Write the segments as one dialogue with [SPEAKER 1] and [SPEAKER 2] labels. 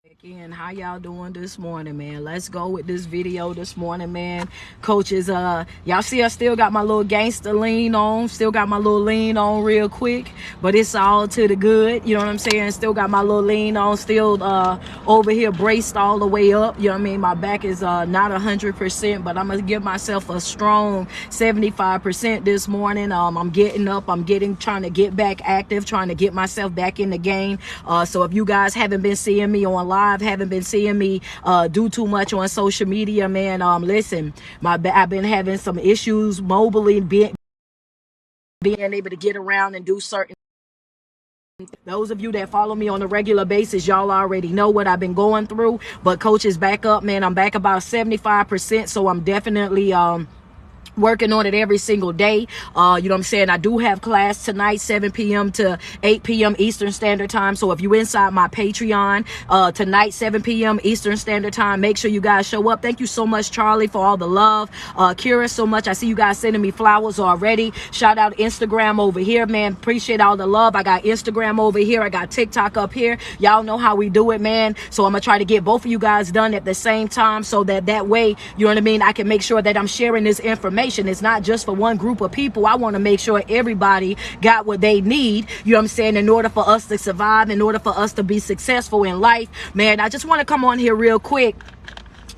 [SPEAKER 1] Again, how y'all doing this morning, man? Let's go with this video this morning, man. Coaches, y'all see I still got my little gangster lean on, still got my little lean on real quick, but it's all to the good, you know what I'm saying? Still got my little lean on, still over here braced all the way up, you know what I mean? My back is not 100%, but I'm gonna give myself a strong 75% this morning. I'm getting up, trying to get back active, trying to get myself back in the game. So if you guys haven't been seeing me on live, haven't been seeing me do too much on social media, man, listen, I've been having some issues mobily, being able to get around and do certain. Those of you that follow me on a regular basis, y'all already know what I've been going through. But coach is back up, man. I'm back about 75%, so I'm definitely working on it every single day. You know what I'm saying? I do have class tonight, 7 p.m. to 8 p.m. Eastern Standard Time. So if you inside my Patreon, tonight, 7 p.m. Eastern Standard Time, make sure you guys show up. Thank you so much, Charlie, for all the love. Kira, so much. I see you guys sending me flowers already. Shout out Instagram over here, man. Appreciate all the love. I got Instagram over here. I got TikTok up here. Y'all know how we do it, man. So I'm going to try to get both of you guys done at the same time so that way, you know what I mean, I can make sure that I'm sharing this information. It's not just for one group of people. I want to make sure everybody got what they need, you know what I'm saying, in order for us to survive, in order for us to be successful in life. Man, I just want to come on here real quick,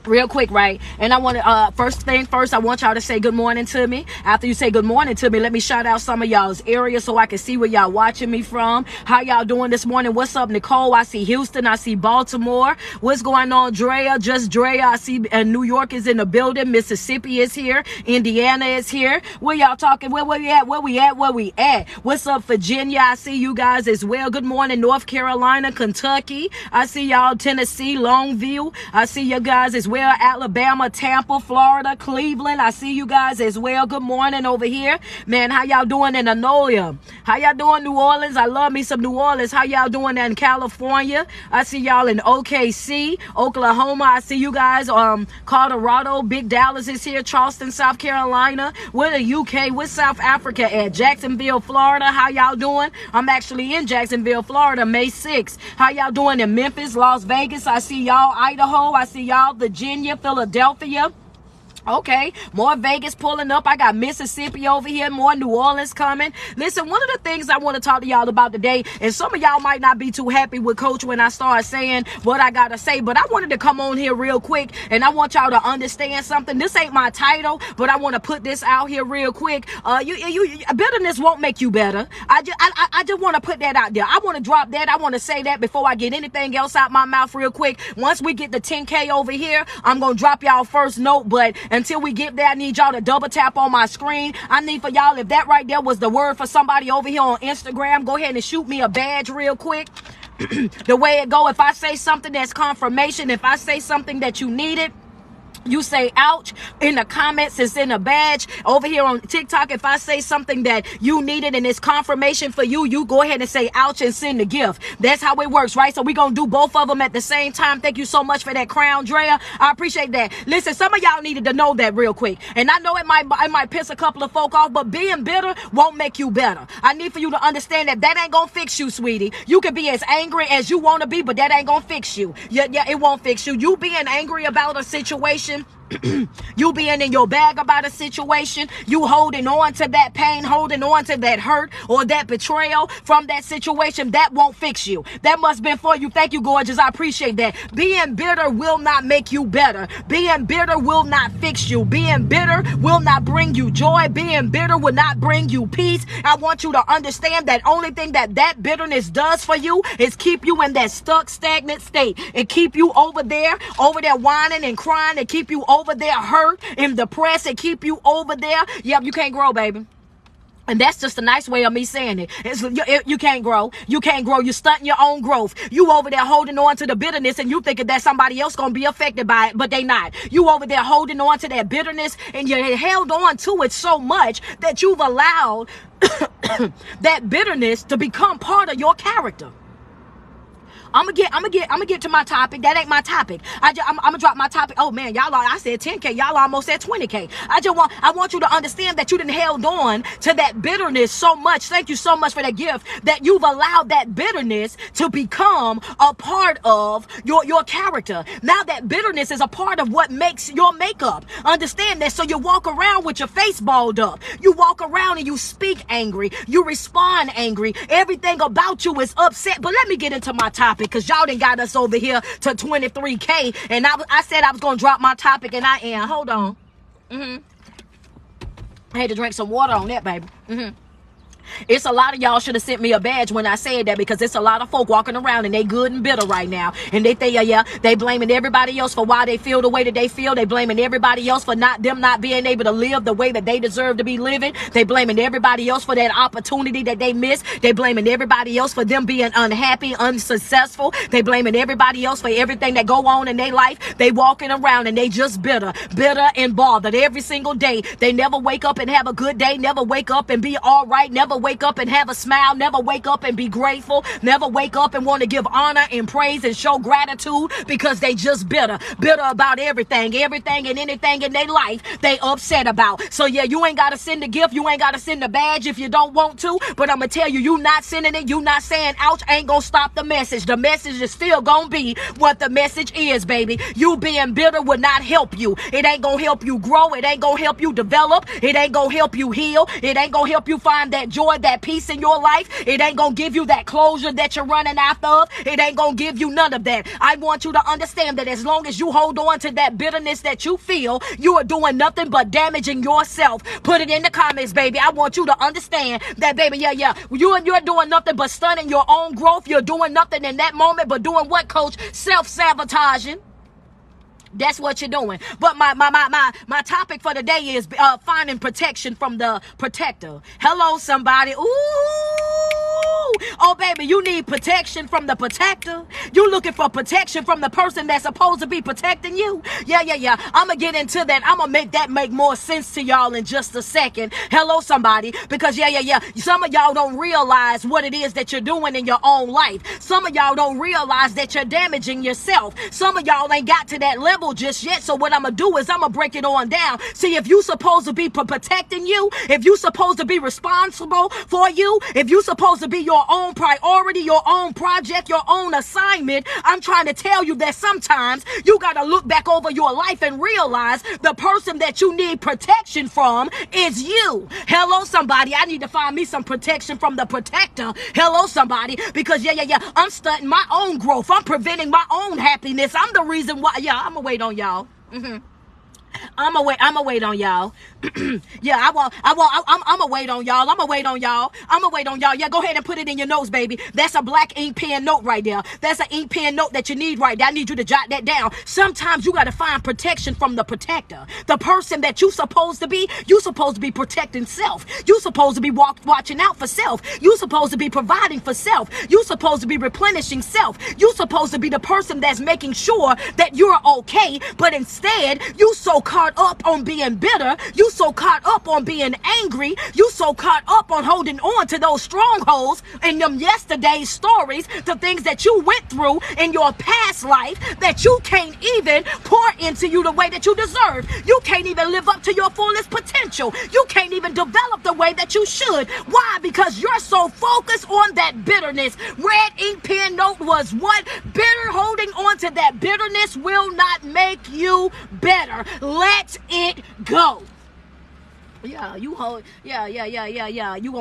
[SPEAKER 1] right? And I want to first thing first, I want y'all to say good morning to me. After you say good morning to me, let me shout out some of y'all's areas so I can see where y'all watching me from. How y'all doing this morning? What's up, Nicole? I see Houston, I see Baltimore. What's going on, Drea? Just Drea. I see New York is in the building. Mississippi is here. Indiana is here. Where y'all talking? Where we at? Where we at? What's up, Virginia? I see you guys as well. Good morning, North Carolina, Kentucky. I see y'all, Tennessee, Longview. I see you guys as well. Alabama, Tampa, Florida, Cleveland. I see you guys as well. Good morning over here. Man, how y'all doing in Anolia? How y'all doing, New Orleans? I love me some New Orleans. How y'all doing in California? I see y'all in OKC, Oklahoma. I see you guys. Colorado, Big Dallas is here. Charleston, South Carolina. Where the UK? Where's South Africa at? Jacksonville, Florida. How y'all doing? I'm actually in Jacksonville, Florida, May 6th. How y'all doing in Memphis, Las Vegas? I see y'all. Idaho. I see y'all. Virginia, Philadelphia. Okay, more Vegas pulling up. I got Mississippi over here, more New Orleans coming. Listen, one of the things I want to talk to y'all about today, and some of y'all might not be too happy with Coach when I start saying what I got to say, but I wanted to come on here real quick, and I want y'all to understand something. This ain't my title, but I want to put this out here real quick. Bitterness won't make you better. I just want to put that out there. I want to drop that. I want to say that before I get anything else out my mouth real quick. Once we get the 10K over here, I'm going to drop y'all first note, but until we get there, I need y'all to double tap on my screen. I need for y'all, if that right there was the word for somebody over here on Instagram, go ahead and shoot me a badge real quick. The way it go, if I say something that's confirmation, if I say something that you needed, you say ouch in the comments. It's in a badge over here on TikTok. If I say something that you needed and it's confirmation for you, you go ahead and say ouch and send the gift. That's how it works, right? So we're gonna do both of them at the same time. Thank you so much for that crown, Drea. I appreciate that. Listen, some of y'all needed to know that real quick, and I know it might piss a couple of folk off, but being bitter won't make you better. I need for you to understand that ain't gonna fix you, sweetie. You can be as angry as you want to be, but that ain't gonna fix you. Yeah, it won't fix you. You being angry about a situation, you being in your bag about a situation, you holding on to that pain, holding on to that hurt or that betrayal from that situation, that won't fix you. That must have been for you. Thank you, gorgeous. I appreciate that. Being bitter will not make you better. Being bitter will not fix you. Being bitter will not bring you joy. Being bitter will not bring you peace. I want you to understand that only thing that bitterness does for you is keep you in that stuck, stagnant state and keep you over there whining and crying, and keep you over there hurt and depressed, and keep you over there. Yep, you can't grow, baby. And that's just a nice way of me saying it. You can't grow. You can't grow. You're stunting your own growth. You over there holding on to the bitterness, and you thinking that somebody else going to be affected by it, but they not. You over there holding on to that bitterness, and you held on to it so much that you've allowed that bitterness to become part of your character. I'm gonna get to my topic. That ain't my topic. I'm gonna drop my topic. Oh man, I said 10K. Y'all almost said 20K. I want you to understand that you done held on to that bitterness so much. Thank you so much for that gift, that you've allowed that bitterness to become a part of your character. Now that bitterness is a part of what makes your makeup. Understand that. So you walk around with your face balled up. You walk around and you speak angry. You respond angry. Everything about you is upset. But let me get into my topic, because y'all done got us over here to 23K. And I said I was going to drop my topic, and I am. Hold on. I had to drink some water on that, baby. It's a lot of y'all should have sent me a badge when I said that, because it's a lot of folk walking around and they good and bitter right now. And they think, they blaming everybody else for why they feel the way that they feel. They blaming everybody else for not being able to live the way that they deserve to be living. They blaming everybody else for that opportunity that they missed. They blaming everybody else for them being unhappy, unsuccessful. They blaming everybody else for everything that go on in their life. They walking around and they just bitter and bothered every single day. They never wake up and have a good day. Never wake up and be all right. Never wake up and have a smile. Never wake up and be grateful. Never wake up and want to give honor and praise and show gratitude, because they just bitter about everything and anything in their life they upset about. So yeah, you ain't got to send a gift. You ain't got to send a badge if you don't want to. But I'm going to tell you, you not sending it. You not saying ouch ain't going to stop the message. The message is still going to be what the message is, baby. You being bitter would not help you. It ain't going to help you grow. It ain't going to help you develop. It ain't going to help you heal. It ain't going to help you find that joy, that peace in your life. It ain't gonna give you that closure that you're running after of. It ain't gonna give you none of that. I want you to understand that as long as you hold on to that bitterness that you feel, you are doing nothing but damaging yourself. Put it in the comments, baby. I want you to understand that, baby. You're doing nothing but stunning your own growth. You're doing nothing in that moment but doing what, coach? Self-sabotaging. That's what you're doing. But my topic for today is finding protection from the protector. Hello, somebody. Ooh. Oh, baby, you need protection from the protector. You looking for protection from the person that's supposed to be protecting you. Yeah. I'm going to get into that. I'm going to make more sense to y'all in just a second. Hello, somebody. Because, some of y'all don't realize what it is that you're doing in your own life. Some of y'all don't realize that you're damaging yourself. Some of y'all ain't got to that level just yet. So what I'm gonna do is I'm gonna break it on down. See, if you supposed to be protecting you, if you supposed to be responsible for you, if you supposed to be your own priority, your own project, your own assignment, I'm trying to tell you that sometimes you gotta look back over your life and realize the person that you need protection from is you. Hello, somebody. I need to find me some protection from the protector. Hello, somebody. Because I'm stunting my own growth. I'm preventing my own happiness. I'm the reason why. I'm gonna wait on y'all. I'm gonna wait on y'all. I'm gonna wait on y'all. Yeah, go ahead and put it in your notes, baby. That's a black ink pen note right there. That's an ink pen note that you need right there. I need you to jot that down. Sometimes you gotta find protection from the protector. The person that you supposed to be protecting self. You supposed to be watching out for self. You supposed to be providing for self. You supposed to be replenishing self. You supposed to be the person that's making sure that you're okay, but instead you so caught up on being bitter, you so caught up on being angry, you so caught up on holding on to those strongholds and them yesterday's stories, the things that you went through in your past life, that you can't even pour into you the way that you deserve. You can't even live up to your fullest potential. You can't even develop the way that you should. Why? Because you're so focused on that bitterness. Red ink pen note was what? Bitter. Holding on to that bitterness will not make you better. Let it go. You gonna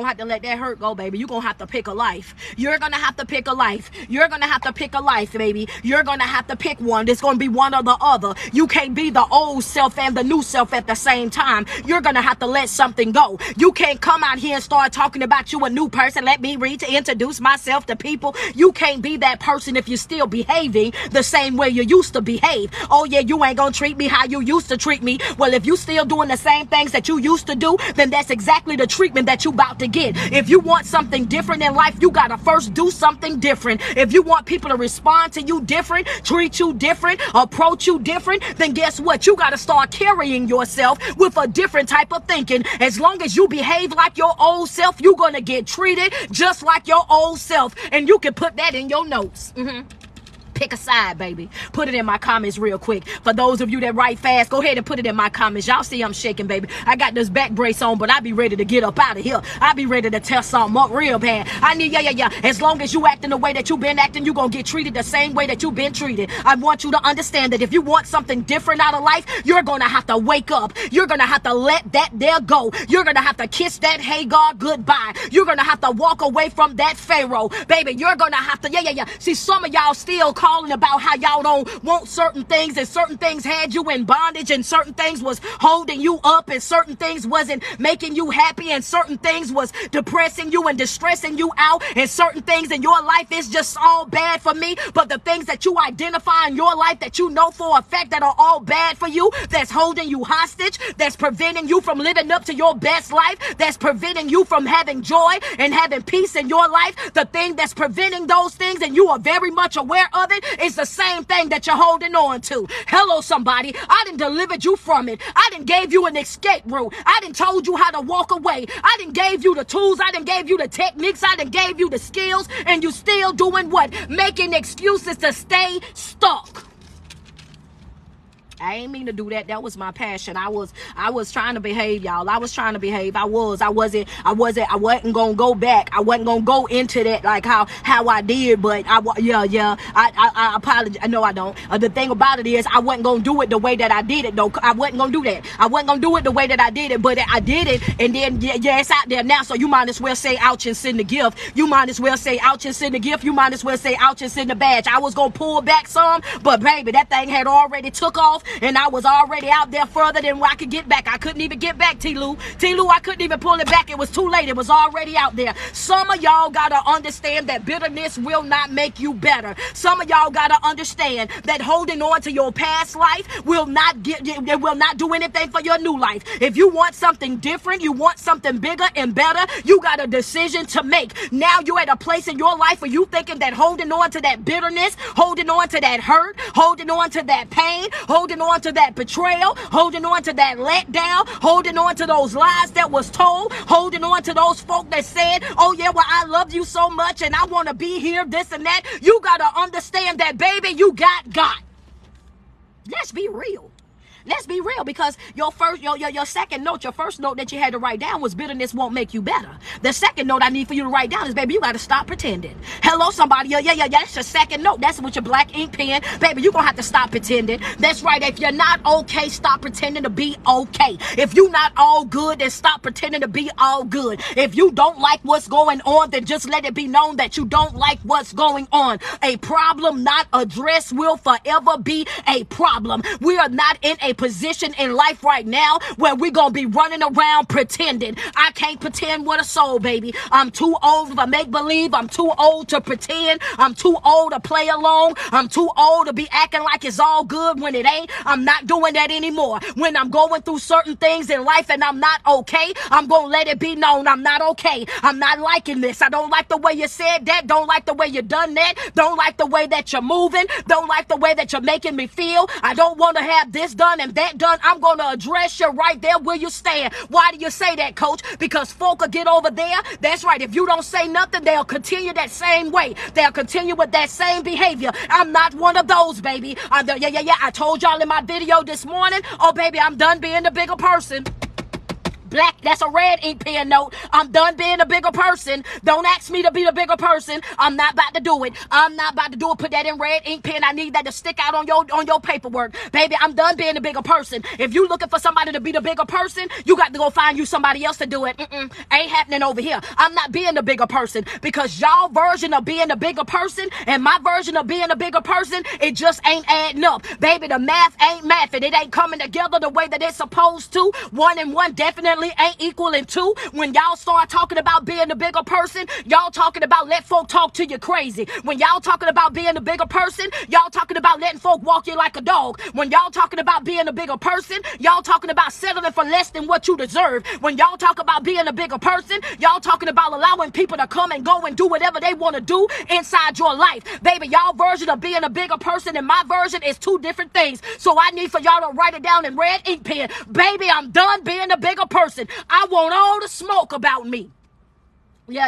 [SPEAKER 1] have to let that hurt go, baby. You gonna have to pick a life. You're gonna have to pick a life. You're gonna have to pick a life, baby. You're gonna have to pick one. It's gonna be one or the other. You can't be the old self and the new self at the same time. You're gonna have to let something go. You can't come out here and start talking about you a new person. Let me read to introduce myself to people. You can't be that person if you're still behaving the same way you used to behave. Oh yeah, you ain't gonna treat me how you used to treat me. Well, if you still doing the same things that you used to do, then that's exactly the treatment that you about to get. If you want something different in life, you gotta first do something different. If you want people to respond to you different, treat you different, approach you different, then guess what? You gotta start carrying yourself with a different type of thinking. As long as you behave like your old self, you're gonna get treated just like your old self. And you can put that in your notes. Pick a side, baby. Put it in my comments real quick. For those of you that write fast, go ahead and put it in my comments. Y'all see I'm shaking, baby. I got this back brace on, but I be ready to get up out of here. I be ready to test something up real bad. I need, yeah. As long as you acting the way that you been acting, you gonna get treated the same way that you been treated. I want you to understand that if you want something different out of life, you're gonna have to wake up. You're gonna have to let that there go. You're gonna have to kiss that Hagar goodbye. You're gonna have to walk away from that Pharaoh. Baby, you're gonna have to, yeah. See, some of y'all still calling about how y'all don't want certain things, and certain things had you in bondage, and certain things was holding you up, and certain things wasn't making you happy, and certain things was depressing you and distressing you out, and certain things in your life is just all bad for me. But the things that you identify in your life that you know for a fact that are all bad for you, that's holding you hostage, that's preventing you from living up to your best life, that's preventing you from having joy and having peace in your life, the thing that's preventing those things, and you are very much aware of it, is the same thing that you're holding on to. Hello, somebody. I done delivered you from it. I done gave you an escape route. I done told you how to walk away. I done gave you the tools. I done gave you the techniques. I done gave you the skills, and you still doing what? Making excuses to stay stuck. I ain't mean to do that. That was my passion. I was trying to behave, y'all. I was trying to behave. I wasn't gonna go back. I wasn't gonna go into that like how I did. But I apologize. No, I don't. The thing about it is, I wasn't gonna do it the way that I did it, though. I wasn't gonna do that. I wasn't gonna do it the way that I did it, but I did it, and then yeah, it's out there now. So you might as well say ouch and send the gift. You might as well say ouch and send the gift. You might as well say ouch and send the badge. I was gonna pull back some, but baby, that thing had already took off. And I was already out there further than where I could get back. I couldn't even get back, T-Lou. I couldn't even pull it back. It was too late. It was already out there. Some of y'all got to understand that bitterness will not make you better. Some of y'all got to understand that holding on to your past life will not do anything for your new life. If you want something different, you want something bigger and better, you got a decision to make. Now you're at a place in your life where you thinking that holding on to that bitterness, holding on to that hurt, holding on to that pain, holding on to that betrayal, holding on to that letdown, holding on to those lies that was told, holding on to those folk that said, oh yeah, well, I love you so much and I want to be here, this and that. You got to understand that, baby, you got God. Let's be real. Let's be real, because your second note, your first note that you had to write down was bitterness won't make you better. The second note I need for you to write down is, baby, you got to stop pretending. Hello, somebody. Yeah. That's your second note. That's with your black ink pen. Baby, you're going to have to stop pretending. That's right. If you're not okay, stop pretending to be okay. If you're not all good, then stop pretending to be all good. If you don't like what's going on, then just let it be known that you don't like what's going on. A problem not addressed will forever be a problem. We are not in a position in life right now where we're gonna be running around pretending. I can't pretend with a soul, baby. I'm too old for make-believe. I'm too old to pretend. I'm too old to play along. I'm too old to be acting like it's all good when it ain't. I'm not doing that anymore. When I'm going through certain things in life and I'm not okay, I'm gonna let it be known I'm not okay. I'm not liking this. I don't like the way you said that. Don't like the way you done that. Don't like the way that you're moving. Don't like the way that you're making me feel. I don't want to have this done and that done. I'm going to address you right there where you stand. Why do you say that, coach? Because folk will get over there. That's right. If you don't say nothing, they'll continue that same way. They'll continue with that same behavior. I'm not one of those, baby. I told y'all in my video this morning, oh, baby, I'm done being the bigger person. Black, that's a red ink pen note. I'm done being a bigger person. Don't ask me to be the bigger person. I'm not about to do it. I'm not about to do it. Put that in red ink pen. I need that to stick out on your paperwork. Baby, I'm done being the bigger person. If you looking for somebody to be the bigger person, you got to go find you somebody else to do it. Ain't happening over here. I'm not being the bigger person, because y'all version of being the bigger person and my version of being a bigger person, it just ain't adding up. Baby, the math ain't mathing. It ain't coming together the way that it's supposed to. 1 and 1 definitely ain't equaling 2. When y'all start talking about being the bigger person, y'all talking about let folk talk to you crazy. When y'all talking about being the bigger person, y'all talking about letting folk walk you like a dog. When y'all talking about being a bigger person, y'all talking about settling for less than what you deserve. When y'all talk about being a bigger person, y'all talking about allowing people to come and go and do whatever they want to do inside your life. Baby, y'all version of being a bigger person and my version is 2 different things. So I need for y'all to write it down in red ink pen. Baby, I'm done being a bigger person. I want all the smoke about me. Yeah.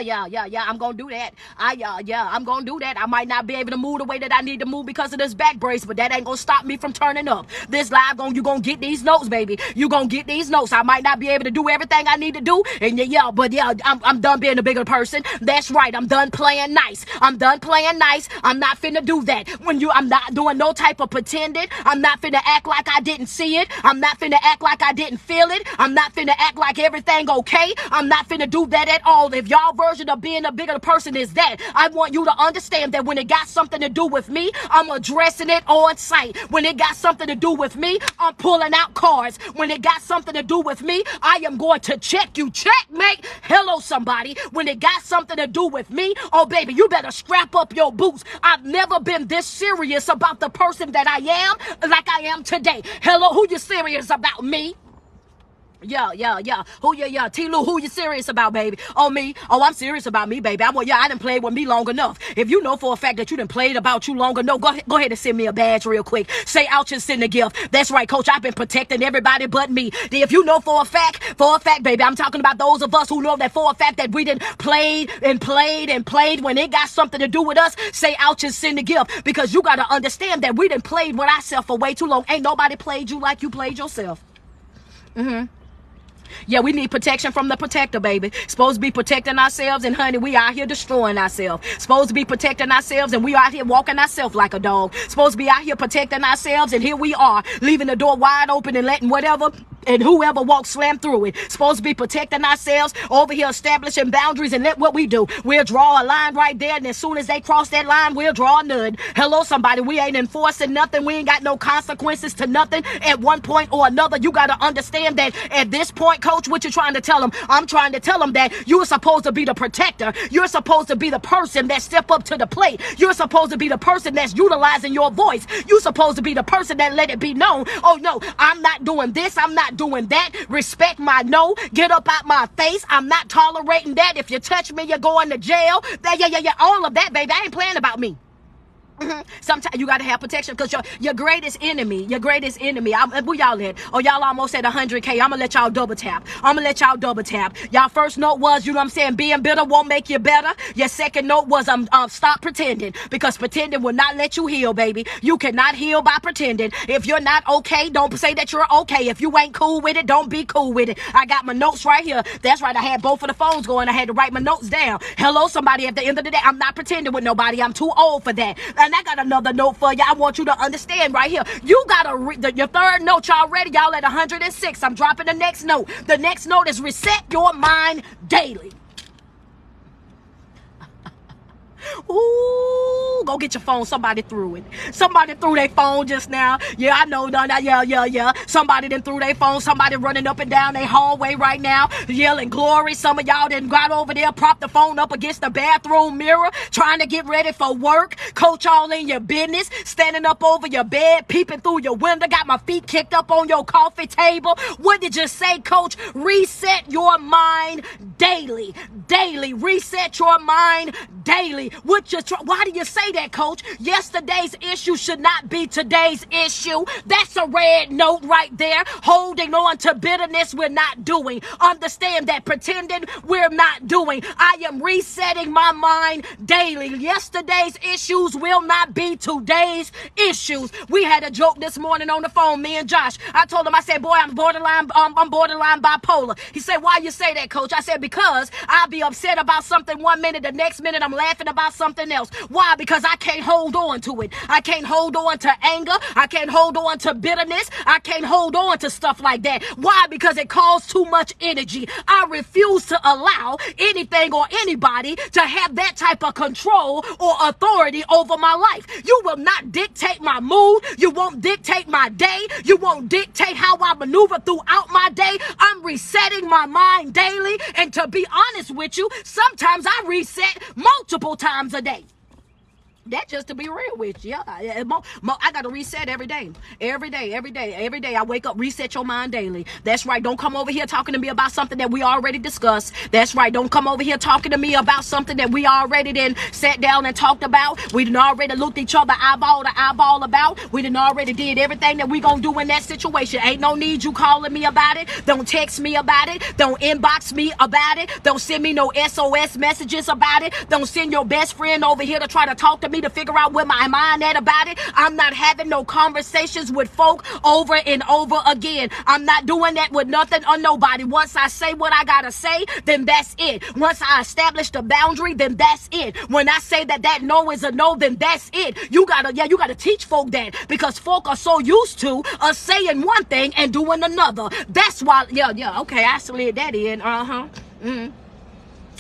[SPEAKER 1] I'm gonna do that. I'm gonna do that. I might not be able to move the way that I need to move because of this back brace, but that ain't gonna stop me from turning up. This live you gonna get these notes, baby. You gonna get these notes. I might not be able to do everything I need to do, and I'm done being a bigger person. That's right. I'm done playing nice. I'm done playing nice. I'm not finna do that. I'm not doing no type of pretending. I'm not finna act like I didn't see it. I'm not finna act like I didn't feel it. I'm not finna act like everything okay. I'm not finna do that at all. If y'all version of being a bigger person is that, I want you to understand that when it got something to do with me, I'm addressing it on site. When it got something to do with me, I'm pulling out cards. When it got something to do with me, I am going to check you. Checkmate. Hello, somebody. When it got something to do with me, oh, baby, you better strap up your boots. I've never been this serious about the person that I am like I am today. Hello, who you serious about? Me? Yeah. T-Lou, who you serious about, baby? Oh, me? Oh, I'm serious about me, baby. I done played with me long enough. If you know for a fact that you done played about you long enough, go ahead and send me a badge real quick. Say ouch and send a gift. That's right, coach. I've been protecting everybody but me. If you know for a fact, baby, I'm talking about those of us who know that for a fact that we done played when it got something to do with us, say ouch and send a gift. Because you got to understand that we done played with ourselves for way too long. Ain't nobody played you like you played yourself. Yeah, we need protection from the protector, baby. Supposed to be protecting ourselves, and honey, we out here destroying ourselves. Supposed to be protecting ourselves, and we out here walking ourselves like a dog. Supposed to be out here protecting ourselves, and here we are, leaving the door wide open and letting whatever and whoever walks slam through it. Supposed to be protecting ourselves, over here establishing boundaries, and let what we do. We'll draw a line right there, and as soon as they cross that line, we'll draw none. Hello, somebody. We ain't enforcing nothing. We ain't got no consequences to nothing at one point or another. You got to understand that at this point, coach, what you're trying to tell them, I'm trying to tell them that you're supposed to be the protector. You're supposed to be the person that step up to the plate. You're supposed to be the person that's utilizing your voice. You're supposed to be the person that let it be known, oh no, I'm not doing this, I'm not doing that. Respect my no. Get up out my face. I'm not tolerating that. If you touch me, you're going to jail. All of that, baby. I ain't playing about me. Sometimes you gotta have protection because your greatest enemy, where y'all at? Oh, y'all almost at 100K. I'm gonna let y'all double tap. Y'all first note was, you know what I'm saying, being bitter won't make you better. Your second note was stop pretending, because pretending will not let you heal, baby. You cannot heal by pretending. If you're not okay, don't say that you're okay. If you ain't cool with it, don't be cool with it. I got my notes right here. That's right, I had both of the phones going. I had to write my notes down. Hello, somebody. At the end of the day, I'm not pretending with nobody. I'm too old for that. And I got another note for you. I want you to understand right here. You got your third note. Y'all ready? Y'all at 106. I'm dropping the next note. The next note is reset your mind daily. Ooh, go get your phone. Somebody threw it. Somebody threw their phone just now. Yeah, I know. Yeah. Somebody done threw their phone. Somebody running up and down their hallway right now, yelling glory. Some of y'all done got over there, propped the phone up against the bathroom mirror, trying to get ready for work. Coach, all in your business, standing up over your bed, peeping through your window, got my feet kicked up on your coffee table. What did you say, coach? Reset your mind daily. Reset your mind daily. Why do you say that, coach? Yesterday's issue should not be today's issue. That's a red note right there. Holding on to bitterness, we're not doing. Understand that pretending, we're not doing. I am resetting my mind daily. Yesterday's issues will not be today's issues. We had a joke this morning on the phone, me and Josh. I told him, I said, boy, I'm borderline bipolar. He said, why you say that, coach? I said, because I'll be upset about something one minute, the next minute I'm laughing about something else. Why? Because I can't hold on to it. I can't hold on to anger. I can't hold on to bitterness. I can't hold on to stuff like that. Why? Because it costs too much energy. I refuse to allow anything or anybody to have that type of control or authority over my life. You will not dictate my mood. You won't dictate my day. You won't dictate how I maneuver throughout my day. I'm resetting my mind daily. And to be honest with you, sometimes I reset multiple times a day. That just to be real with you. Yeah, I got to reset every day. Every day, every day, every day. I wake up, reset your mind daily. That's right. Don't come over here talking to me about something that we already discussed. That's right. Don't come over here talking to me about something that we already then sat down and talked about. We done already looked each other eyeball to eyeball about. We done already did everything that we gonna do in that situation. Ain't no need you calling me about it. Don't text me about it. Don't inbox me about it. Don't send me no SOS messages about it. Don't send your best friend over here to try to talk to me to figure out where my mind at about it. I'm not having no conversations with folk over and over again. I'm not doing that with nothing or nobody. Once I say what I gotta say, then that's it. Once I establish the boundary, then that's it. When I say that no is a no, then that's it. You gotta teach folk that, because folk are so used to us saying one thing and doing another. That's why, okay, I slid that in.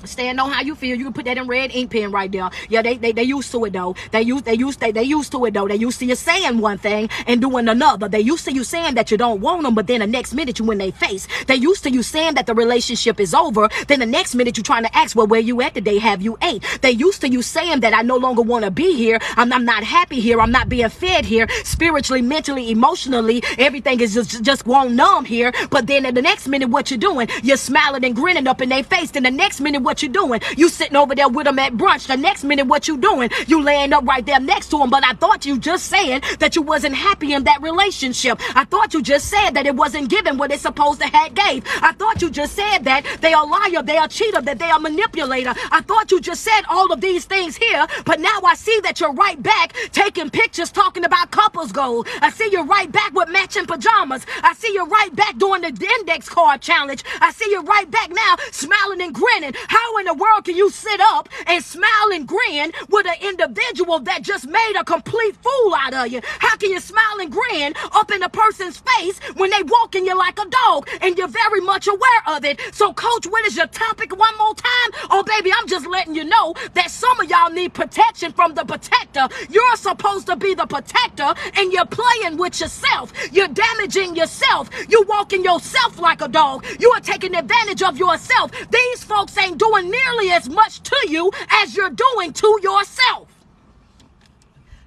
[SPEAKER 1] Stand on how you feel. You can put that in red ink pen right there. Yeah, they used to it though. They used to it though. They used to you saying one thing and doing another. They used to you saying that you don't want them, but then the next minute you in their face. They used to you saying that the relationship is over. Then the next minute you trying to ask, well, where you at today? Have you ate? They used to you saying that I no longer want to be here. I'm not happy here. I'm not being fed here. Spiritually, mentally, emotionally, everything is just going numb here. But then at the next minute, what you doing? You're smiling and grinning up in their face. Then the next minute, what you doing? You sitting over there with them at brunch. The next minute, what you doing? You laying up right there next to them. But I thought you just said that you wasn't happy in that relationship. I thought you just said that it wasn't given what it's supposed to have gave. I thought you just said that they are liar, they are cheater, that they are manipulator. I thought you just said all of these things here, but now I see that you're right back taking pictures talking about couples goals. I see you right back with matching pajamas. I see you right back doing the index card challenge. I see you right back now smiling and grinning. How in the world can you sit up and smile and grin with an individual that just made a complete fool out of you? How can you smile and grin up in a person's face when they walking you like a dog and you're very much aware of it? So coach, what is your topic one more time? Oh baby, I'm just letting you know that some of y'all need protection from the protector. You're supposed to be the protector and you're playing with yourself. You're damaging yourself. You're walking yourself like a dog. You are taking advantage of yourself. These folks ain't doing nearly as much to you as you're doing to yourself.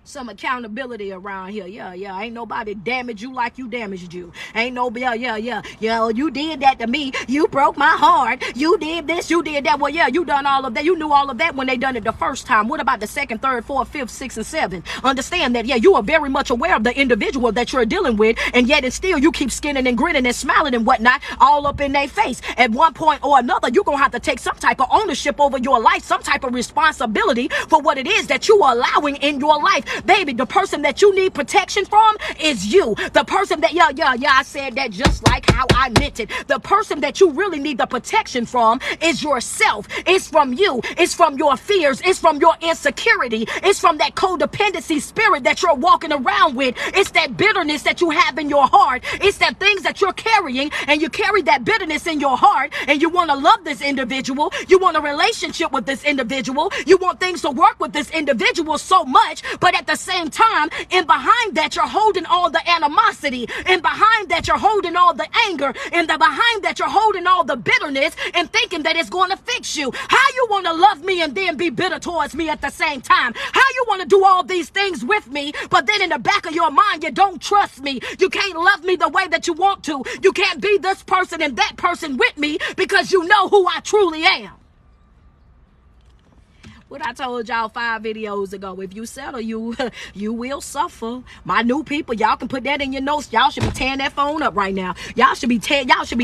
[SPEAKER 1] Some accountability around here. Yeah. Ain't nobody damaged you like you damaged you. Ain't nobody, you did that to me. You broke my heart. You did this, you did that. Well, yeah, you done all of that. You knew all of that when they done it the first time. What about the second, third, fourth, fifth, sixth, and seventh? Understand that, you are very much aware of the individual that you're dealing with, and yet and still you keep skinning and grinning and smiling and whatnot all up in their face. At one point or another, you're going to have to take some type of ownership over your life, some type of responsibility for what it is that you are allowing in your life. Baby, the person that you need protection from is you. The person that, I said that just like how I meant it. The person that you really need the protection from is yourself. It's from you. It's from your fears. It's from your insecurity. It's from that codependency spirit that you're walking around with. It's that bitterness that you have in your heart. It's that things that you're carrying, and you carry that bitterness in your heart, and you want to love this individual. You want a relationship with this individual. You want things to work with this individual so much, but at the same time, in behind that, you're holding all the animosity. In behind that, you're holding all the anger. Behind that, you're holding all the bitterness and thinking that it's going to fix you. How you want to love me and then be bitter towards me at the same time? How you want to do all these things with me, but then in the back of your mind, you don't trust me. You can't love me the way that you want to. You can't be this person and that person with me because you know who I truly am. What I told y'all 5 videos ago, if you settle, you will suffer. My new people, y'all can put that in your notes. Y'all should be tearing that phone up right now. Y'all should be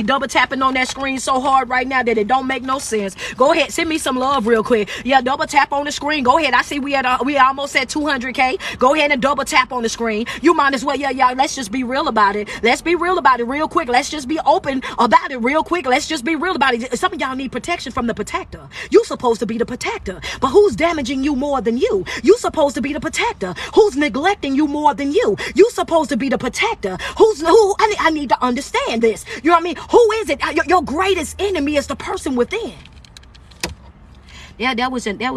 [SPEAKER 1] double tapping on that screen so hard right now that it don't make no sense. Go ahead, send me some love real quick. Yeah, double tap on the screen. Go ahead. I see we almost at 200K. Go ahead and double tap on the screen. You might as well, y'all, let's just be real about it. Let's be real about it real quick. Let's just be open about it real quick. Let's just be real about it. Some of y'all need protection from the protector. You supposed to be the protector, but who's damaging you more than you? You supposed to be the protector. Who's neglecting you more than you? You supposed to be the protector. I need to understand this. You know what I mean? Who is it? Your greatest enemy is the person within. Yeah, that was that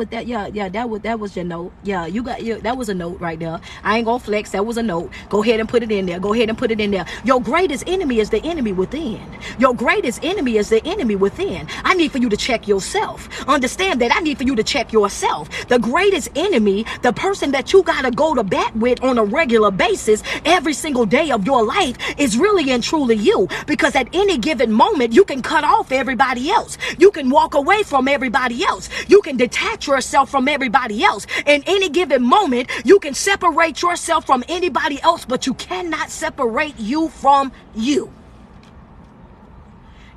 [SPEAKER 1] was your note. Yeah, that was a note right there. I ain't gonna flex. That was a note. Go ahead and put it in there. Go ahead and put it in there. Your greatest enemy is the enemy within. Your greatest enemy is the enemy within. I need for you to check yourself. Understand that I need for you to check yourself. The greatest enemy, the person that you gotta go to bat with on a regular basis every single day of your life, is really and truly you. Because at any given moment, you can cut off everybody else. You can walk away from everybody else. You can detach yourself from everybody else. In any given moment, you can separate yourself from anybody else, but you cannot separate you from you.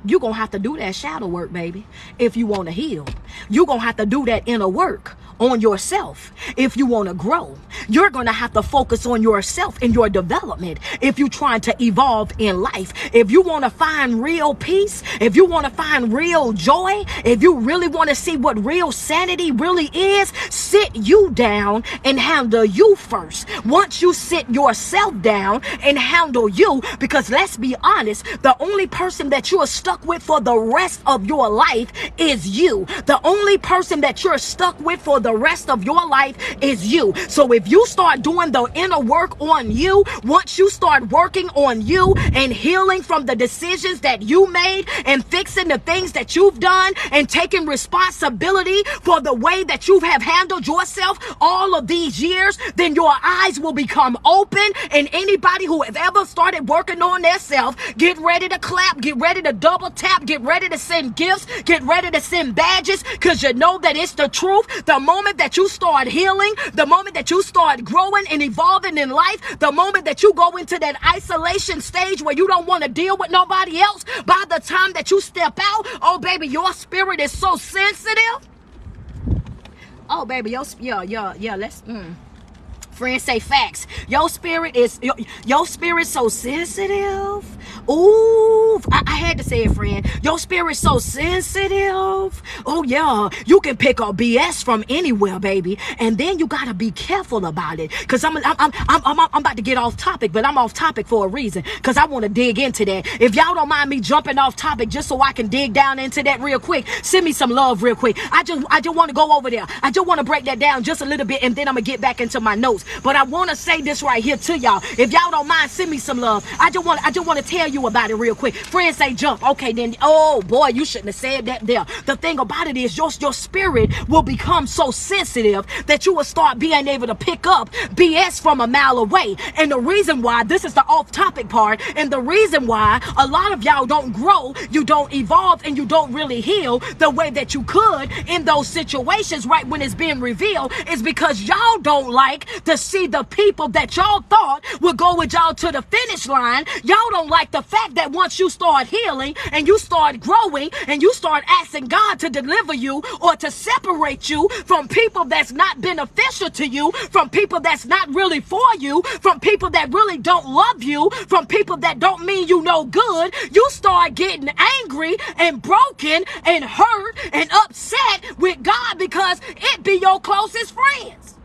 [SPEAKER 1] You're going to have to do that shadow work, baby, if you want to heal. You're going to have to do that inner work on yourself if you want to grow. You're going to have to focus on yourself and your development if you're trying to evolve in life. If you want to find real peace, if you want to find real joy, if you really want to see what real sanity really is, sit you down and handle you first. Once you sit yourself down and handle you, because let's be honest, the only person that you are stuck with for the rest of your life is you. The only person that you're stuck with for the rest of your life is you. So if you start doing the inner work on you, once you start working on you and healing from the decisions that you made and fixing the things that you've done and taking responsibility for the way that you have handled yourself all of these years, then your eyes will become open, and anybody who has ever started working on their self, get ready to clap, get ready to double tap, get ready to send gifts, get ready to send badges, because you know that it's the truth. The moment that you start healing, the moment that you start growing and evolving in life, the moment that you go into that isolation stage where you don't want to deal with nobody else, by the time that you step out, oh baby, your spirit is so sensitive. Oh baby, let's friends say facts. Your spirit so sensitive. Ooh, I had to say it, friend. Your spirit's so sensitive. Oh yeah, you can pick up BS from anywhere, baby, and then you gotta be careful about it. Cause I'm about to get off topic, but I'm off topic for a reason. Cause I want to dig into that. If y'all don't mind me jumping off topic, just so I can dig down into that real quick, send me some love real quick. I just want to go over there. I just want to break that down just a little bit, and then I'm gonna get back into my notes. But I want to say this right here to y'all. If y'all don't mind, send me some love. I just want to tell you about it real quick. Friends say jump. Okay, then, oh boy, you shouldn't have said that there. The thing about it is your spirit will become so sensitive that you will start being able to pick up BS from a mile away. And the reason why, this is the off topic part, and the reason why a lot of y'all don't grow, you don't evolve, and you don't really heal the way that you could in those situations right when it's being revealed, is because y'all don't like to see the people that y'all thought would go with y'all to the finish line. Y'all don't like the fact that once you start healing and you start growing and you start asking God to deliver you or to separate you from people that's not beneficial to you, from people that's not really for you, from people that really don't love you, from people that don't mean you no good, you start getting angry and broken and hurt and upset with God because it be your closest friends.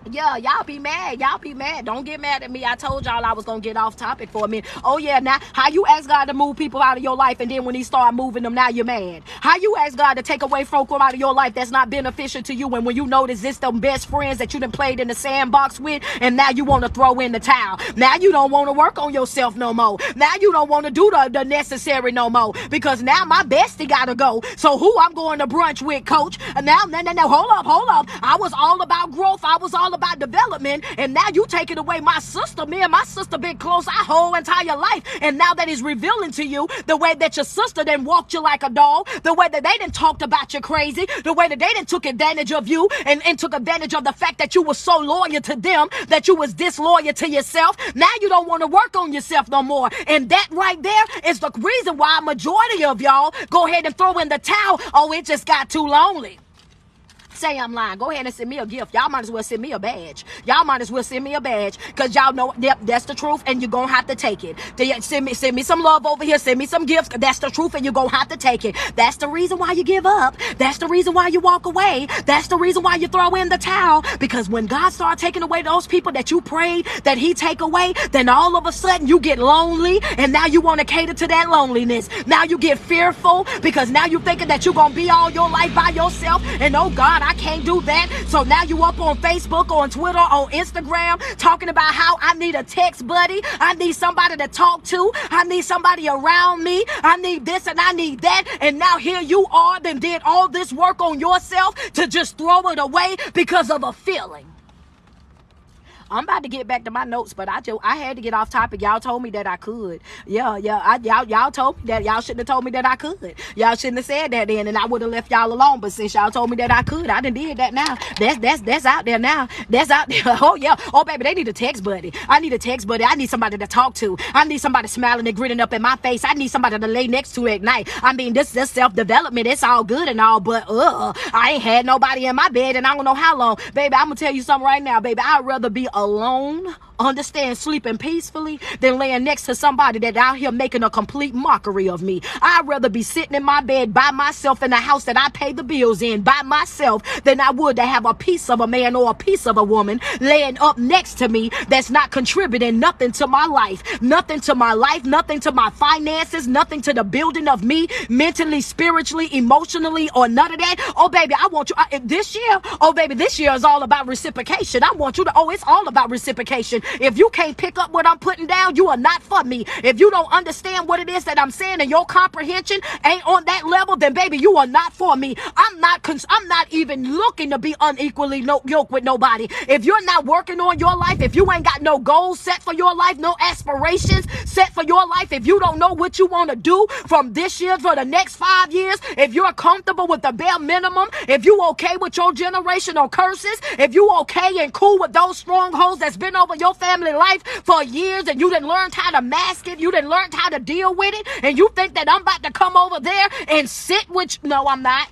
[SPEAKER 1] Yeah, y'all be mad. Y'all be mad. Don't get mad at me. I told y'all I was going to get off topic for a minute. Oh, yeah. Now, how you ask God to move people out of your life, and then when he start moving them, now you're mad? How you ask God to take away folk out of your life that's not beneficial to you, and when you notice it's them best friends that you done played in the sandbox with, and now you want to throw in the towel? Now you don't want to work on yourself no more. Now you don't want to do the necessary no more, because now my bestie got to go. So who I'm going to brunch with, coach? Now, hold up. I was all about growth. I was all about development, and now you taking away my sister. Me and my sister been close our whole entire life, and now that is revealing to you the way that your sister then walked you like a dog, the way that they done talked about you crazy, the way that they done took advantage of you and took advantage of the fact that you were so loyal to them that you was disloyal to yourself. Now you don't want to work on yourself no more, and that right there is the reason why a majority of y'all go ahead and throw in the towel. Oh, it just got too lonely. Say I'm lying. Go ahead and send me a gift. Y'all might as well send me a badge. Y'all might as well send me a badge, because y'all know, yep, that's the truth, and you're gonna have to take it. Send me some love over here. Send me some gifts. That's the truth, and you're gonna have to take it. That's the reason why you give up. That's the reason why you walk away. That's the reason why you throw in the towel. Because when God started taking away those people that you prayed that he take away, then all of a sudden you get lonely, and now you want to cater to that loneliness. Now you get fearful, because now you're thinking that you're gonna be all your life by yourself, and oh God, I can't do that. So now you up on Facebook, on Twitter, on Instagram, talking about how I need a text buddy. I need somebody to talk to. I need somebody around me. I need this and I need that. And now here you are, then did all this work on yourself to just throw it away because of a feeling. I'm about to get back to my notes, but I had to get off topic. Y'all told me that I could. Y'all told me that. Y'all shouldn't have told me that I could. Y'all shouldn't have said that then, and I would have left y'all alone. But since y'all told me that I could, I done did that now. That's out there now. That's out there. Oh yeah. Oh baby, they need a text buddy. I need a text buddy. I need somebody to talk to. I need somebody smiling and grinning up in my face. I need somebody to lay next to at night. I mean, this self-development, it's all good and all, but I ain't had nobody in my bed and I don't know how long. Baby, I'm gonna tell you something right now, baby. I'd rather be alone, understand, sleeping peacefully, than laying next to somebody that out here making a complete mockery of me. I'd rather be sitting in my bed by myself in the house that I pay the bills in by myself than I would to have a piece of a man or a piece of a woman laying up next to me that's not contributing nothing to my life, nothing to my finances, nothing to the building of me mentally, spiritually, emotionally, or none of that. Oh baby, I want you this year is all about reciprocation. I want you to, it's all about reciprocation. If you can't pick up what I'm putting down, you are not for me. If you don't understand what it is that I'm saying and your comprehension ain't on that level, then baby, you are not for me. I'm not even looking to be unequally yoked with nobody. If you're not working on your life, if you ain't got no goals set for your life, no aspirations set for your life, if you don't know what you want to do from this year for the next 5 years, if you're comfortable with the bare minimum, if you okay with your generational curses, if you okay and cool with those strongholds that's been over your family life for years, and you done learned how to mask it, you done learned how to deal with it, and you think that I'm about to come over there and sit with you. No, I'm not.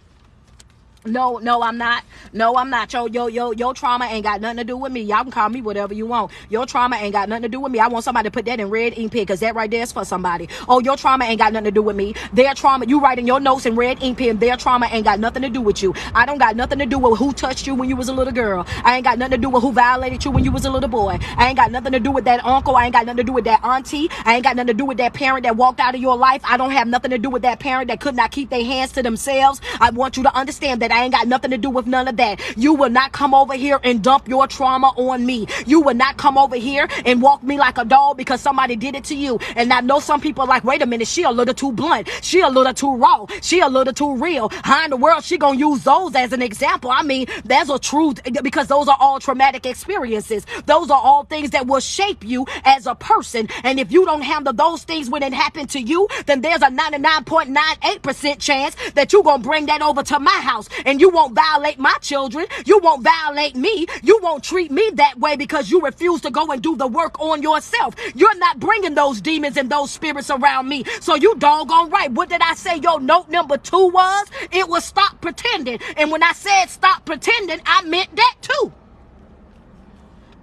[SPEAKER 1] No, I'm not. No, I'm not. Your trauma ain't got nothing to do with me. Y'all can call me whatever you want. Your trauma ain't got nothing to do with me. I want somebody to put that in red ink pen, because that right there is for somebody. Oh, your trauma ain't got nothing to do with me. Their trauma, you write in your notes in red ink pen, their trauma ain't got nothing to do with you. I don't got nothing to do with who touched you when you was a little girl. I ain't got nothing to do with who violated you when you was a little boy. I ain't got nothing to do with that uncle. I ain't got nothing to do with that auntie. I ain't got nothing to do with that parent that walked out of your life. I don't have nothing to do with that parent that could not keep their hands to themselves. I want you to understand that I ain't got nothing to do with none of that. You will not come over here and dump your trauma on me. You will not come over here and walk me like a dog because somebody did it to you. And I know some people are like, wait a minute, she a little too blunt. She a little too raw. She a little too real. How in the world she gonna use those as an example? I mean, that's a truth, because those are all traumatic experiences. Those are all things that will shape you as a person. And if you don't handle those things when it happened to you, then there's a 99.98% chance that you're gonna bring that over to my house, and you won't violate my children. You won't violate me. You won't treat me that way because you refuse to go and do the work on yourself. You're not bringing those demons and those spirits around me. So you doggone right. What did I say your note number 2 was? It was stop pretending. And when I said stop pretending, I meant that too.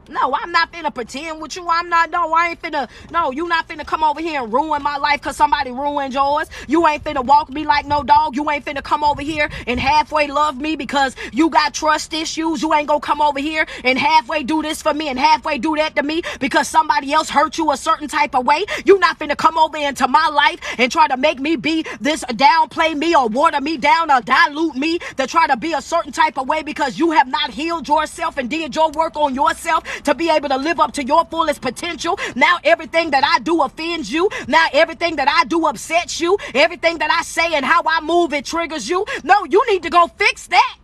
[SPEAKER 1] No, I'm not finna pretend with you. I ain't finna, no, you not finna come over here and ruin my life because somebody ruined yours. You ain't finna walk me like no dog. You ain't finna come over here and halfway love me because you got trust issues. You ain't gonna come over here and halfway do this for me and halfway do that to me because somebody else hurt you a certain type of way. You not finna come over into my life and try to make me be this, downplay me or water me down or dilute me to try to be a certain type of way because you have not healed yourself and did your work on yourself to be able to live up to your fullest potential. Now everything that I do offends you. Now everything that I do upsets you. Everything that I say and how I move, it triggers you. No, you need to go fix that.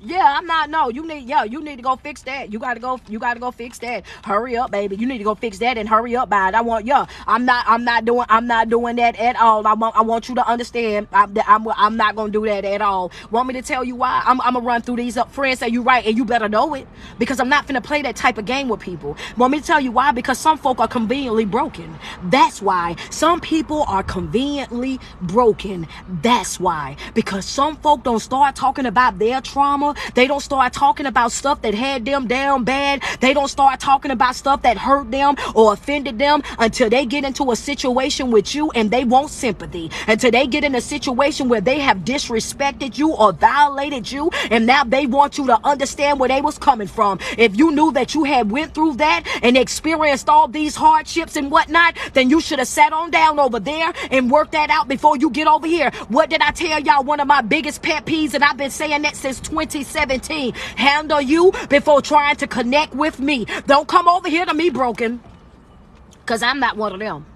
[SPEAKER 1] Yeah, I'm not. No, you need. Yeah, you need to go fix that. You gotta go. You gotta go fix that. Hurry up, baby. You need to go fix that and hurry up by it. I want. Yeah, I'm not. I'm not doing that at all. I want you to understand. I'm not gonna do that at all. Want me to tell you why? I'm gonna run through these up. Friends say you right, and you better know it, because I'm not finna play that type of game with people. Want me to tell you why? Because some folk are conveniently broken. That's why. Some people are conveniently broken. That's why. Because some folk don't start talking about their trauma. They don't start talking about stuff that had them down bad. They don't start talking about stuff that hurt them or offended them until they get into a situation with you and they want sympathy. Until they get in a situation where they have disrespected you or violated you, and now they want you to understand where they was coming from. If you knew that you had went through that and experienced all these hardships and whatnot, then you should have sat on down over there and worked that out before you get over here. What did I tell y'all? One of my biggest pet peeves, and I've been saying that since 2017. Handle you before trying to connect with me. Don't come over here to me broken, because I'm not one of them.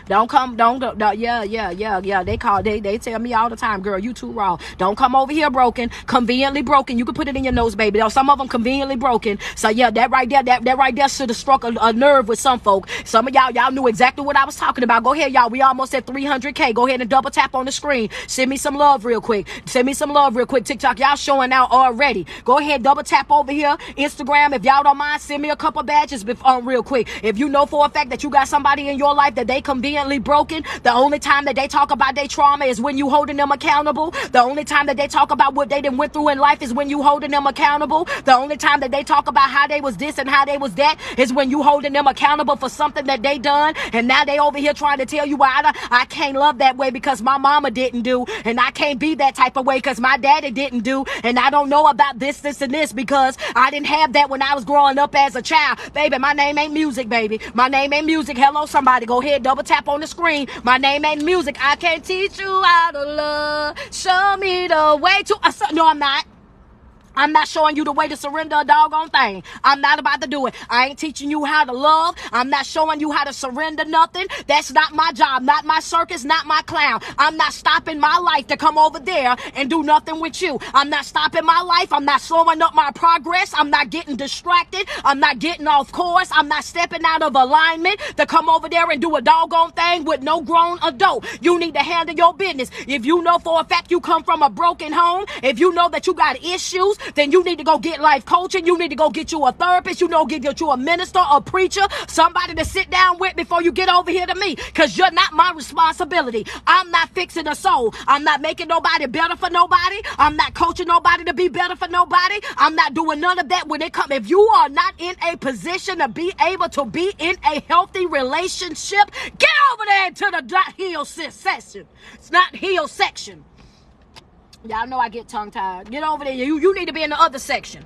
[SPEAKER 1] Don't come, yeah. They tell me all the time, girl, you too raw. Don't come over here broken, conveniently broken. You can put it in your nose, baby. Some of them conveniently broken. So yeah, that right there should have struck a nerve with some folk. Some of y'all knew exactly what I was talking about. Go ahead, y'all. We almost at 300K. Go ahead and double tap on the screen. Send me some love real quick. TikTok, y'all showing out already. Go ahead, double tap over here. Instagram, if y'all don't mind, send me a couple badges real quick. If you know for a fact that you got somebody in your life that they conveniently broken, the only time that they talk about their trauma is when you holding them accountable. The only time that they talk about what they done went through in life is when you holding them accountable. The only time that they talk about how they was this and how they was that is when you holding them accountable for something that they done. And now they over here trying to tell you, well, I can't love that way because my mama didn't do, and I can't be that type of way because my daddy didn't do, and I don't know about this and this because I didn't have that when I was growing up as a child. Baby, my name ain't music, baby. My name ain't music. Hello, somebody. Go ahead, double tap on the screen. My name ain't music. I can't teach you how to love. Show me the way to. No, I'm not. I'm not showing you the way to surrender a doggone thing. I'm not about to do it. I ain't teaching you how to love. I'm not showing you how to surrender nothing. That's not my job, not my circus, not my clown. I'm not stopping my life to come over there and do nothing with you. I'm not stopping my life. I'm not slowing up my progress. I'm not getting distracted. I'm not getting off course. I'm not stepping out of alignment to come over there and do a doggone thing with no grown adult. You need to handle your business. If you know for a fact you come from a broken home, if you know that you got issues, then you need to go get life coaching. You need to go get you a therapist. Get you a minister, a preacher, somebody to sit down with before you get over here to me, because you're not my responsibility. I'm not fixing a soul. I'm not making nobody better for nobody. I'm not coaching nobody to be better for nobody. I'm not doing none of that when it comes. If you are not in a position to be able to be in a healthy relationship, get over there to the not heal section. It's not heal section. Y'all know I get tongue-tied. Get over there. You need to be in the other section.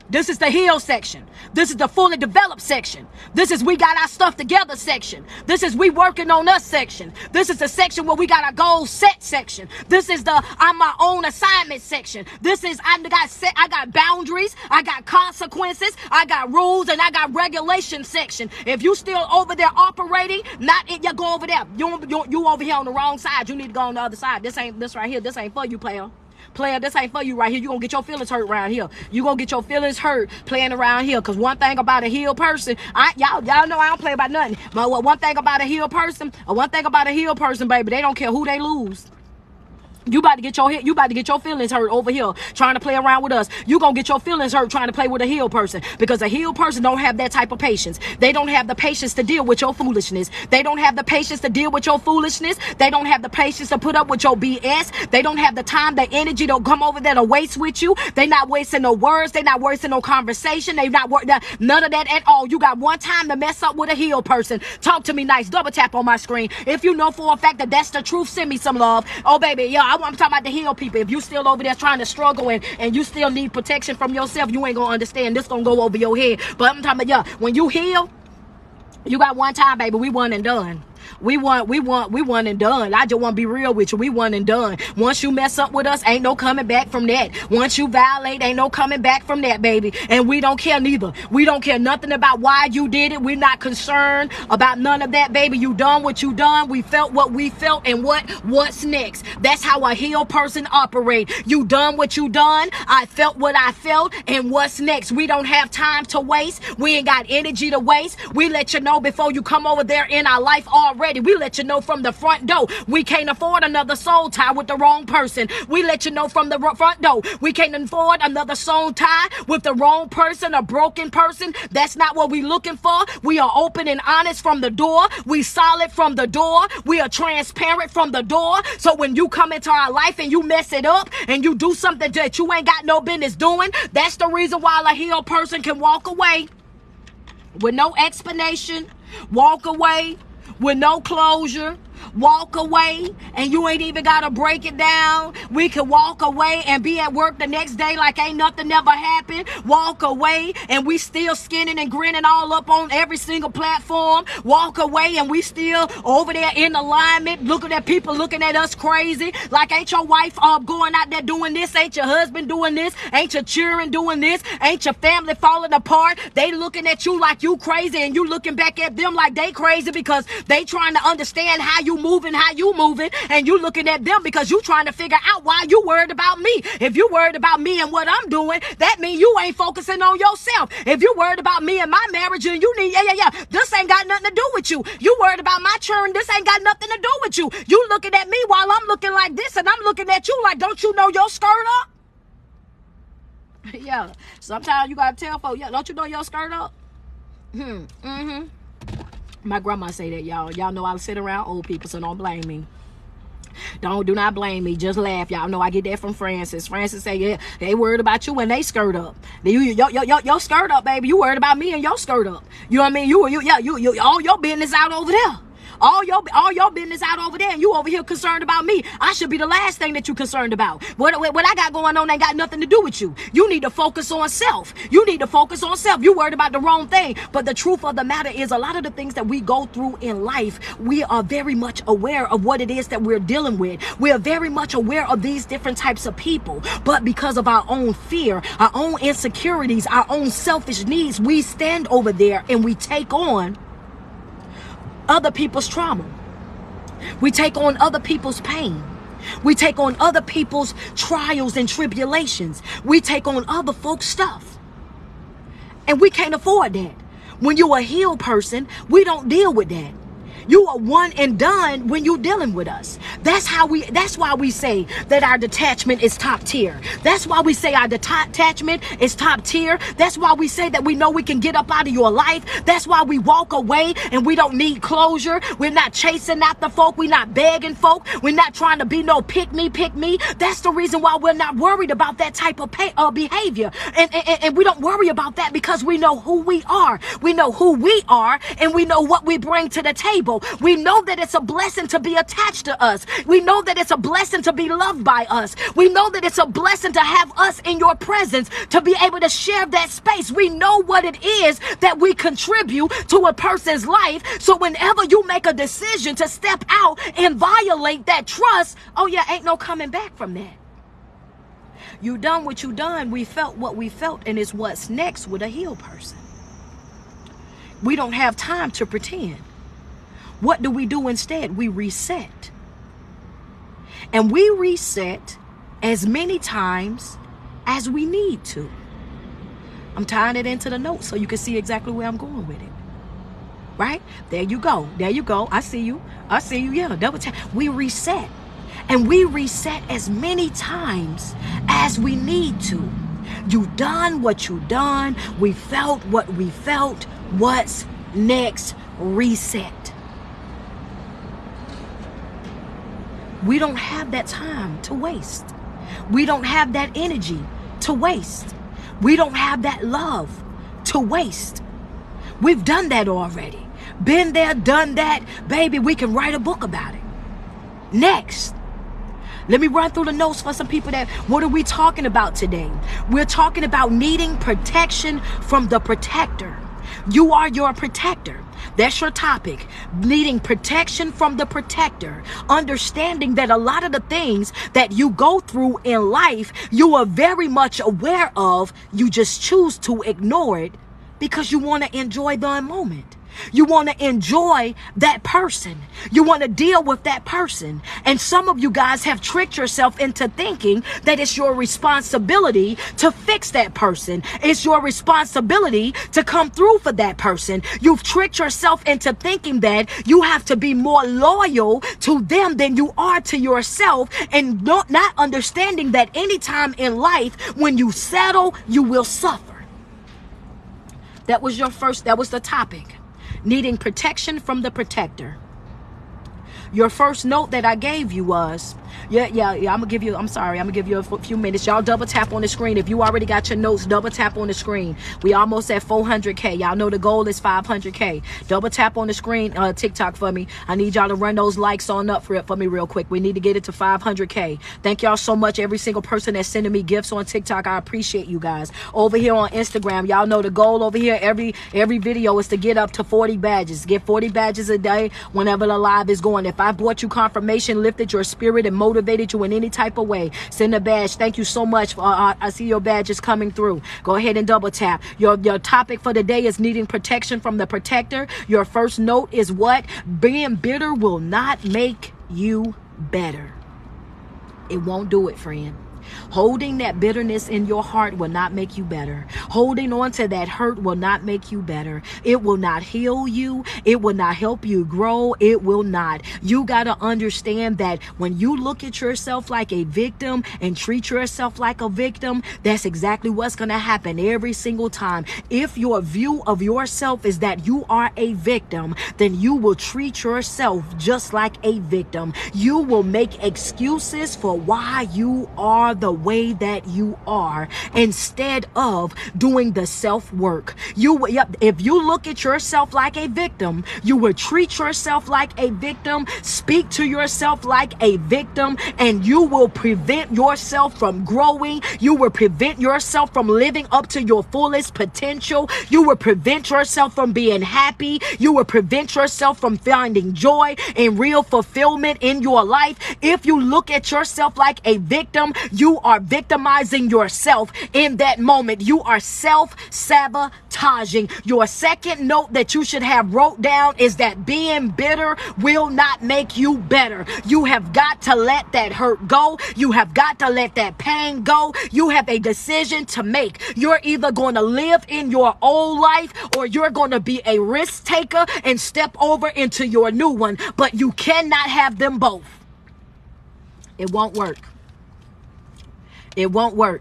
[SPEAKER 1] This is the heal section. This is the fully developed section. This is we got our stuff together section. This is we working on us section. This is the section where we got our goals set section. This is the I'm my own assignment section. This is I got boundaries, I got consequences, I got rules, and I got regulation section. If you still over there operating, not it, you go over there. You over here on the wrong side. You need to go on the other side. This right here. This ain't for you, player. Player, this ain't for you right here. You're going to get your feelings hurt around here. You're going to get your feelings hurt playing around here. Because one thing about a healed person, y'all know I don't play about nothing. But one thing about a healed person, baby, they don't care who they lose. You about to get your feelings hurt over here trying to play around with us. You gonna get your feelings hurt trying to play with a healed person, because a healed person don't have that type of patience. They don't have the patience to deal with your foolishness. They don't have the patience to deal with your foolishness. They don't have the patience to put up with your BS. They don't have the time, the energy to come over there to waste with you. They not wasting no words. They not wasting no conversation. They not none of that at all. You got one time to mess up with a healed person. Talk to me nice. Double tap on my screen. If you know for a fact that that's the truth, send me some love. Oh baby, yeah, I'm talking about the healed people. If you still over there trying to struggle and you still need protection from yourself, you ain't gonna understand. This gonna go over your head. But I'm talking about, yeah, when you heal, you got one time, baby. We one and done. We one and done. I just want to be real with you. We one and done. Once you mess up with us, ain't no coming back from that. Once you violate, ain't no coming back from that, baby. And we don't care neither. We don't care nothing about why you did it. We're not concerned about none of that, baby. You done what you done. We felt what we felt, and what's next? That's how a healed person operate. You done what you done. I felt what I felt, and what's next? We don't have time to waste. We ain't got energy to waste. We let you know before you come over there in our life already. We let you know from the front door. We can't afford another soul tie with the wrong person. We let you know from the front door. We can't afford another soul tie with the wrong person, a broken person. That's not what we looking for. We are open and honest from the door. We solid from the door. We are transparent from the door. So when you come into our life and you mess it up and you do something that you ain't got no business doing, that's the reason why a healed person can walk away with no explanation, walk away with no closure, walk away, and you ain't even got to break it down. We can walk away and be at work the next day like ain't nothing ever happened. Walk away and we still skinning and grinning all up on every single platform. Walk away and we still over there in alignment, looking at people looking at us crazy. Like, ain't your wife going out there doing this? Ain't your husband doing this? Ain't your children doing this? Ain't your family falling apart? They looking at you like you crazy, and you looking back at them like they crazy because they trying to understand how you moving, and you looking at them because you trying to figure out why you worried about me. If you worried about me and what I'm doing, that means you ain't focusing on yourself. If you worried about me and my marriage, and you need, this ain't got nothing to do with you. You worried about my children, this ain't got nothing to do with you. You looking at me while I'm looking like this, and I'm looking at you like, don't you know your skirt up? Yeah, sometimes you gotta tell folks, don't you know your skirt up? My grandma say that, y'all. Y'all know I sit around old people, so don't blame me. Do not blame me. Just laugh. Y'all know I get that from Francis. Francis say, yeah, they worried about you when they skirt up. Your skirt up, baby. You worried about me and your skirt up. You know what I mean? You all your business out over there. All your business out over there, and you over here concerned about me. I should be the last thing that you concerned about. What I got going on ain't got nothing to do with you. You need to focus on self. You worried about the wrong thing. But the truth of the matter is, a lot of the things that we go through in life, we are very much aware of what it is that we're dealing with. We are very much aware of these different types of people. But because of our own fear, our own insecurities, our own selfish needs, we stand over there and we take on other people's trauma. We take on other people's pain. We take on other people's trials and tribulations. We take on other folks' stuff. And we can't afford that. When you're a healed person, we don't deal with that. You are one and done when you're dealing with us. That's why we say that our detachment is top tier. That's why we say our detachment is top tier. That's why we say that we know we can get up out of your life. That's why we walk away and we don't need closure. We're not chasing after folk. We're not begging folk. We're not trying to be no pick me. That's the reason why we're not worried about that type of behavior. And we don't worry about that because we know who we are. We know who we are, and we know what we bring to the table. We know that it's a blessing to be attached to us. We know that it's a blessing to be loved by us. We know that it's a blessing to have us in your presence, to be able to share that space. We know what it is that we contribute to a person's life. So whenever you make a decision to step out and violate that trust, ain't no coming back from that. You done what you done. We felt what we felt, and it's what's next with a healed person. We don't have time to pretend. What do we do instead? We reset. And we reset as many times as we need to. I'm tying it into the notes so you can see exactly where I'm going with it. Right? There you go. I see you. Yeah, double tap. We reset. And we reset as many times as we need to. You done what you done. We felt what we felt. What's next? Reset. We don't have that time to waste. We don't have that energy to waste. We don't have that love to waste. We've done that already. Been there, done that. Baby, we can write a book about it. Next. Let me run through the notes for some people what are we talking about today? We're talking about needing protection from the protector. You are your protector. That's your topic. Needing protection from the protector. Understanding that a lot of the things that you go through in life, you are very much aware of. You just choose to ignore it because you want to enjoy the moment. You want to enjoy that person. You want to deal with that person. And some of you guys have tricked yourself into thinking that it's your responsibility to fix that person. It's your responsibility to come through for that person. You've tricked yourself into thinking that you have to be more loyal to them than you are to yourself, and not understanding that anytime in life when you settle, you will suffer. That was the topic. Needing protection from the protector. Your first note that I gave you was, I'm gonna give you a few minutes. Y'all double tap on the screen. If you already got your notes, double tap on the screen. We almost at 400K. Y'all know the goal is 500K. Double tap on the screen, TikTok for me. I need y'all to run those likes on up for me real quick. We need to get it to 500K. Thank y'all so much. Every single person that's sending me gifts on TikTok, I appreciate you guys. Over here on Instagram, y'all know the goal over here. Every video is to get up to 40 badges. Get 40 badges a day whenever the live is going. If I brought you confirmation, lifted your spirit, and motivated you in any type of way, send a badge. Thank you so much. I see your badges coming through. Go ahead and double tap. Your topic for the day is needing protection from the protector. Your first note is what? Being bitter will not make you better. It won't do it, friend. Holding that bitterness in your heart will not make you better. Holding on to that hurt will not make you better. It will not heal you. It will not help you grow. It will not. You got to understand that when you look at yourself like a victim and treat yourself like a victim, that's exactly what's going to happen every single time. If your view of yourself is that you are a victim, then you will treat yourself just like a victim. You will make excuses for why you are the way that you are instead of doing the self-work. If you look at yourself like a victim, you will treat yourself like a victim, speak to yourself like a victim, and you will prevent yourself from growing. You will prevent yourself from living up to your fullest potential. You will prevent yourself from being happy. You will prevent yourself from finding joy and real fulfillment in your life. If you look at yourself like a victim, you are victimizing yourself in that moment. You are self-sabotaging. Your second note that you should have wrote down is that being bitter will not make you better. You have got to let that hurt go. You have got to let that pain go. You have a decision to make. You're either going to live in your old life or you're going to be a risk taker and step over into your new one. But you cannot have them both. It won't work. It won't work.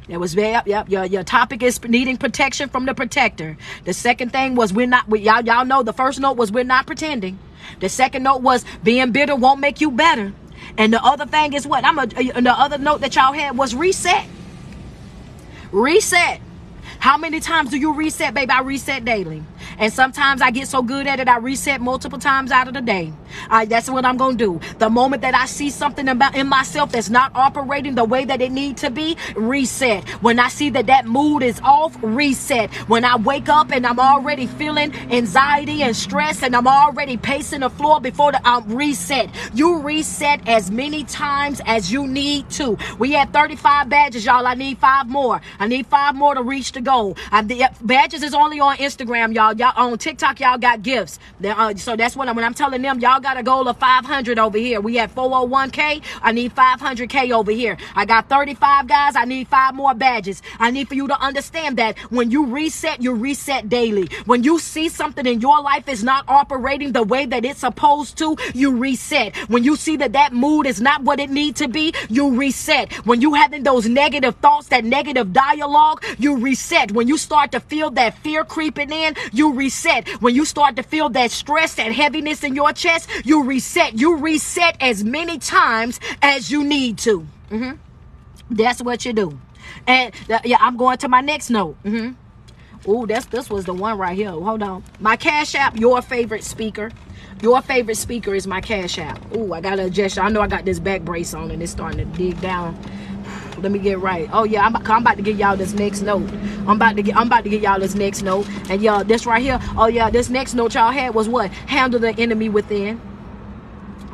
[SPEAKER 1] That was your topic is needing protection from the protector. The second thing was y'all know the first note was we're not pretending. The second note was being bitter won't make you better. And the other thing is what? The other note that y'all had was reset. Reset. How many times do you reset, baby? I reset daily. And sometimes I get so good at it, I reset multiple times out of the day. That's what I'm going to do. The moment that I see something in myself that's not operating the way that it needs to be, reset. When I see that mood is off, reset. When I wake up and I'm already feeling anxiety and stress and I'm already pacing the floor before reset. You reset as many times as you need to. We had 35 badges, y'all. I need 5 more. I need 5 more to reach the goal. The badges is only on Instagram, y'all. Y'all on TikTok, y'all got gifts. So that's when I'm telling them, y'all got a goal of 500 over here. We had 401K. I need 500K over here. I got 35 guys. I need 5 more badges. I need for you to understand that when you reset daily. When you see something in your life is not operating the way that it's supposed to, you reset. When you see that mood is not what it needs to be, you reset. When you having those negative thoughts, that negative dialogue, you reset. When you start to feel that fear creeping in, you reset. When you start to feel that stress, that heaviness in your chest, you reset. You reset as many times as you need to. That's what you do. And I'm going to my next note. Oh, this was the one right here. Hold on. My Cash App, your favorite speaker. Your favorite speaker is my Cash App. Oh, I got to adjust. I know I got this back brace on and it's starting to dig down. Let me get right. Oh yeah, I'm about to give y'all this next note. I'm about to give y'all this next note. And y'all, this right here. Oh yeah, this next note y'all had was what? Handle the enemy within.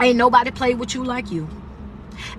[SPEAKER 1] Ain't nobody played with you like you.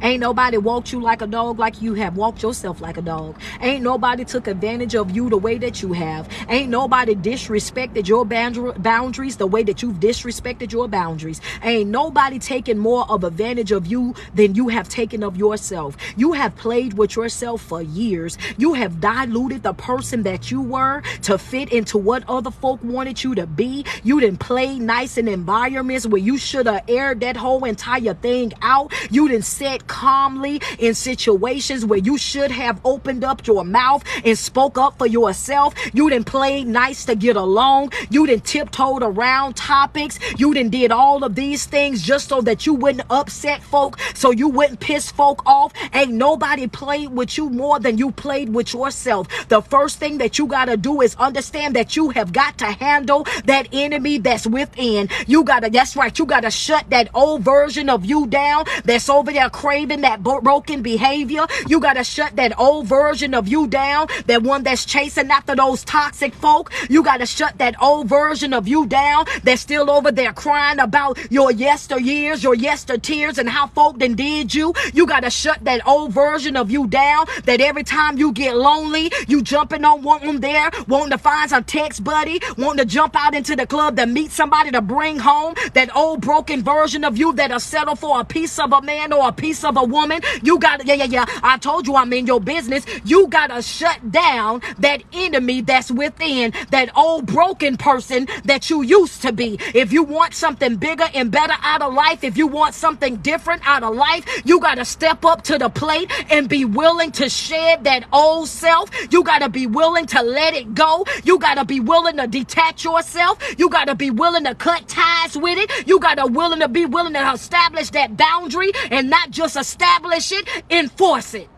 [SPEAKER 1] Ain't nobody walked you like a dog like you have walked yourself like a dog. Ain't nobody took advantage of you the way that you have. Ain't nobody disrespected your boundaries the way that you've disrespected your boundaries. Ain't nobody taken more of advantage of you than you have taken of yourself. You have played with yourself for years. You have diluted the person that you were to fit into what other folk wanted you to be. You didn't play nice in environments where you should have aired that whole entire thing out. You didn't sit calmly in situations where you should have opened up your mouth and spoke up for yourself. You didn't play nice to get along. You didn't tiptoed around topics. You didn't did all of these things just so that you wouldn't upset folk, so you wouldn't piss folk off. Ain't nobody played with you more than you played with yourself. The first thing that you got to do is understand that you have got to handle that enemy that's within. You got to, that's right, you got to shut that old version of you down that's over there craving that broken behavior. You got to shut that old version of you down, that one that's chasing after those toxic folk. You got to shut that old version of you down that's still over there crying about your yesteryears, your yestertears, and how folk done did you. You got to shut that old version of you down that every time you get lonely, you jumping on one there, wanting to find some text buddy, wanting to jump out into the club to meet somebody to bring home. That old broken version of you that'll settle for a piece of a man or a piece of a woman. You got to, I told you I'm in your business. You got to shut down that enemy that's within, that old broken person that you used to be. If you want something bigger and better out of life, if you want something different out of life, you got to step up to the plate and be willing to shed that old self. You got to be willing to let it go. You got to be willing to detach yourself. You got to be willing to cut ties with it. You got to be willing to establish that boundary, and not just establish it, enforce it.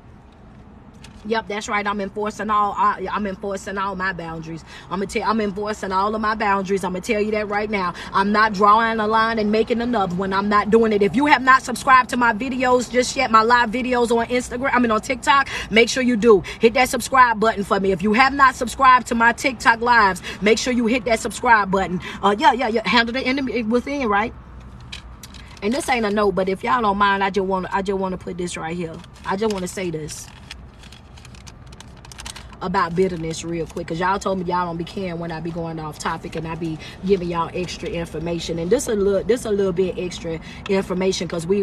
[SPEAKER 1] Yep, that's right. I'm enforcing all my boundaries. I'm enforcing all of my boundaries. I'm gonna tell you that right now. I'm not drawing a line and making another one. I'm not doing it. If you have not subscribed to my videos just yet, my live videos on Instagram, on TikTok, make sure you do. Hit that subscribe button for me. If you have not subscribed to my TikTok lives, make sure you hit that subscribe button. Handle the enemy within, right? And this ain't a note, but if y'all don't mind, I just want to put this right here. I just want to say this about bitterness real quick, because y'all told me y'all don't be caring when I be going off topic and I be giving y'all extra information, and this a little bit extra information because we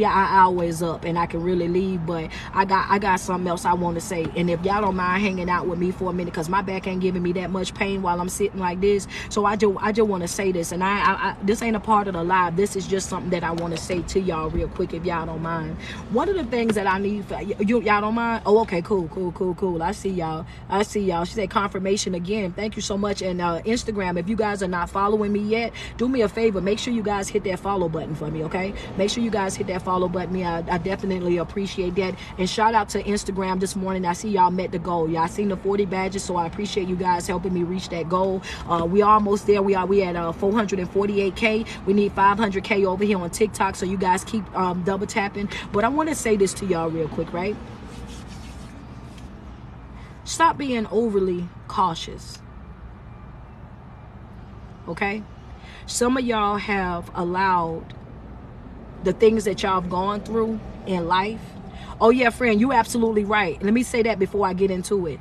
[SPEAKER 1] are always up and I can really leave, but I got something else I want to say. And if y'all don't mind hanging out with me for a minute, because my back ain't giving me that much pain while I'm sitting like this, so I just want to say this, and I this ain't a part of the live. This is just something that I want to say to y'all real quick, if y'all don't mind. One of the things that I need for y'all don't mind. Oh, okay, cool. I see y'all. She said confirmation again. Thank you so much. And Instagram, if you guys are not following me yet, do me a favor. Make sure you guys hit that follow button for me, okay? Make sure you guys hit that follow button. I definitely appreciate that. And shout out to Instagram this morning. I see y'all met the goal. Y'all seen the 40 badges, so I appreciate you guys helping me reach that goal. We almost there. We at 448K. We need 500K over here on TikTok, so you guys keep double tapping. But I want to say this to y'all real quick, right? Stop being overly cautious. Okay? Some of y'all have allowed the things that y'all have gone through in life. Oh yeah, friend, you absolutely right. Let me say that before I get into it.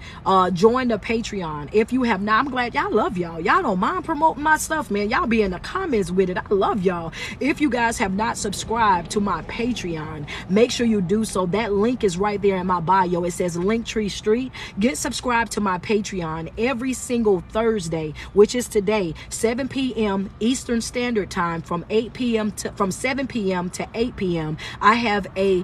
[SPEAKER 1] Join the Patreon. If you have not, I'm glad y'all love y'all. Y'all don't mind promoting my stuff, man. Y'all be in the comments with it. I love y'all. If you guys have not subscribed to my Patreon, make sure you do so. That link is right there in my bio. It says Linktree Street. Get subscribed to my Patreon every single Thursday, which is today, 7 p.m. Eastern Standard Time, from 7 p.m. to 8 p.m. I have a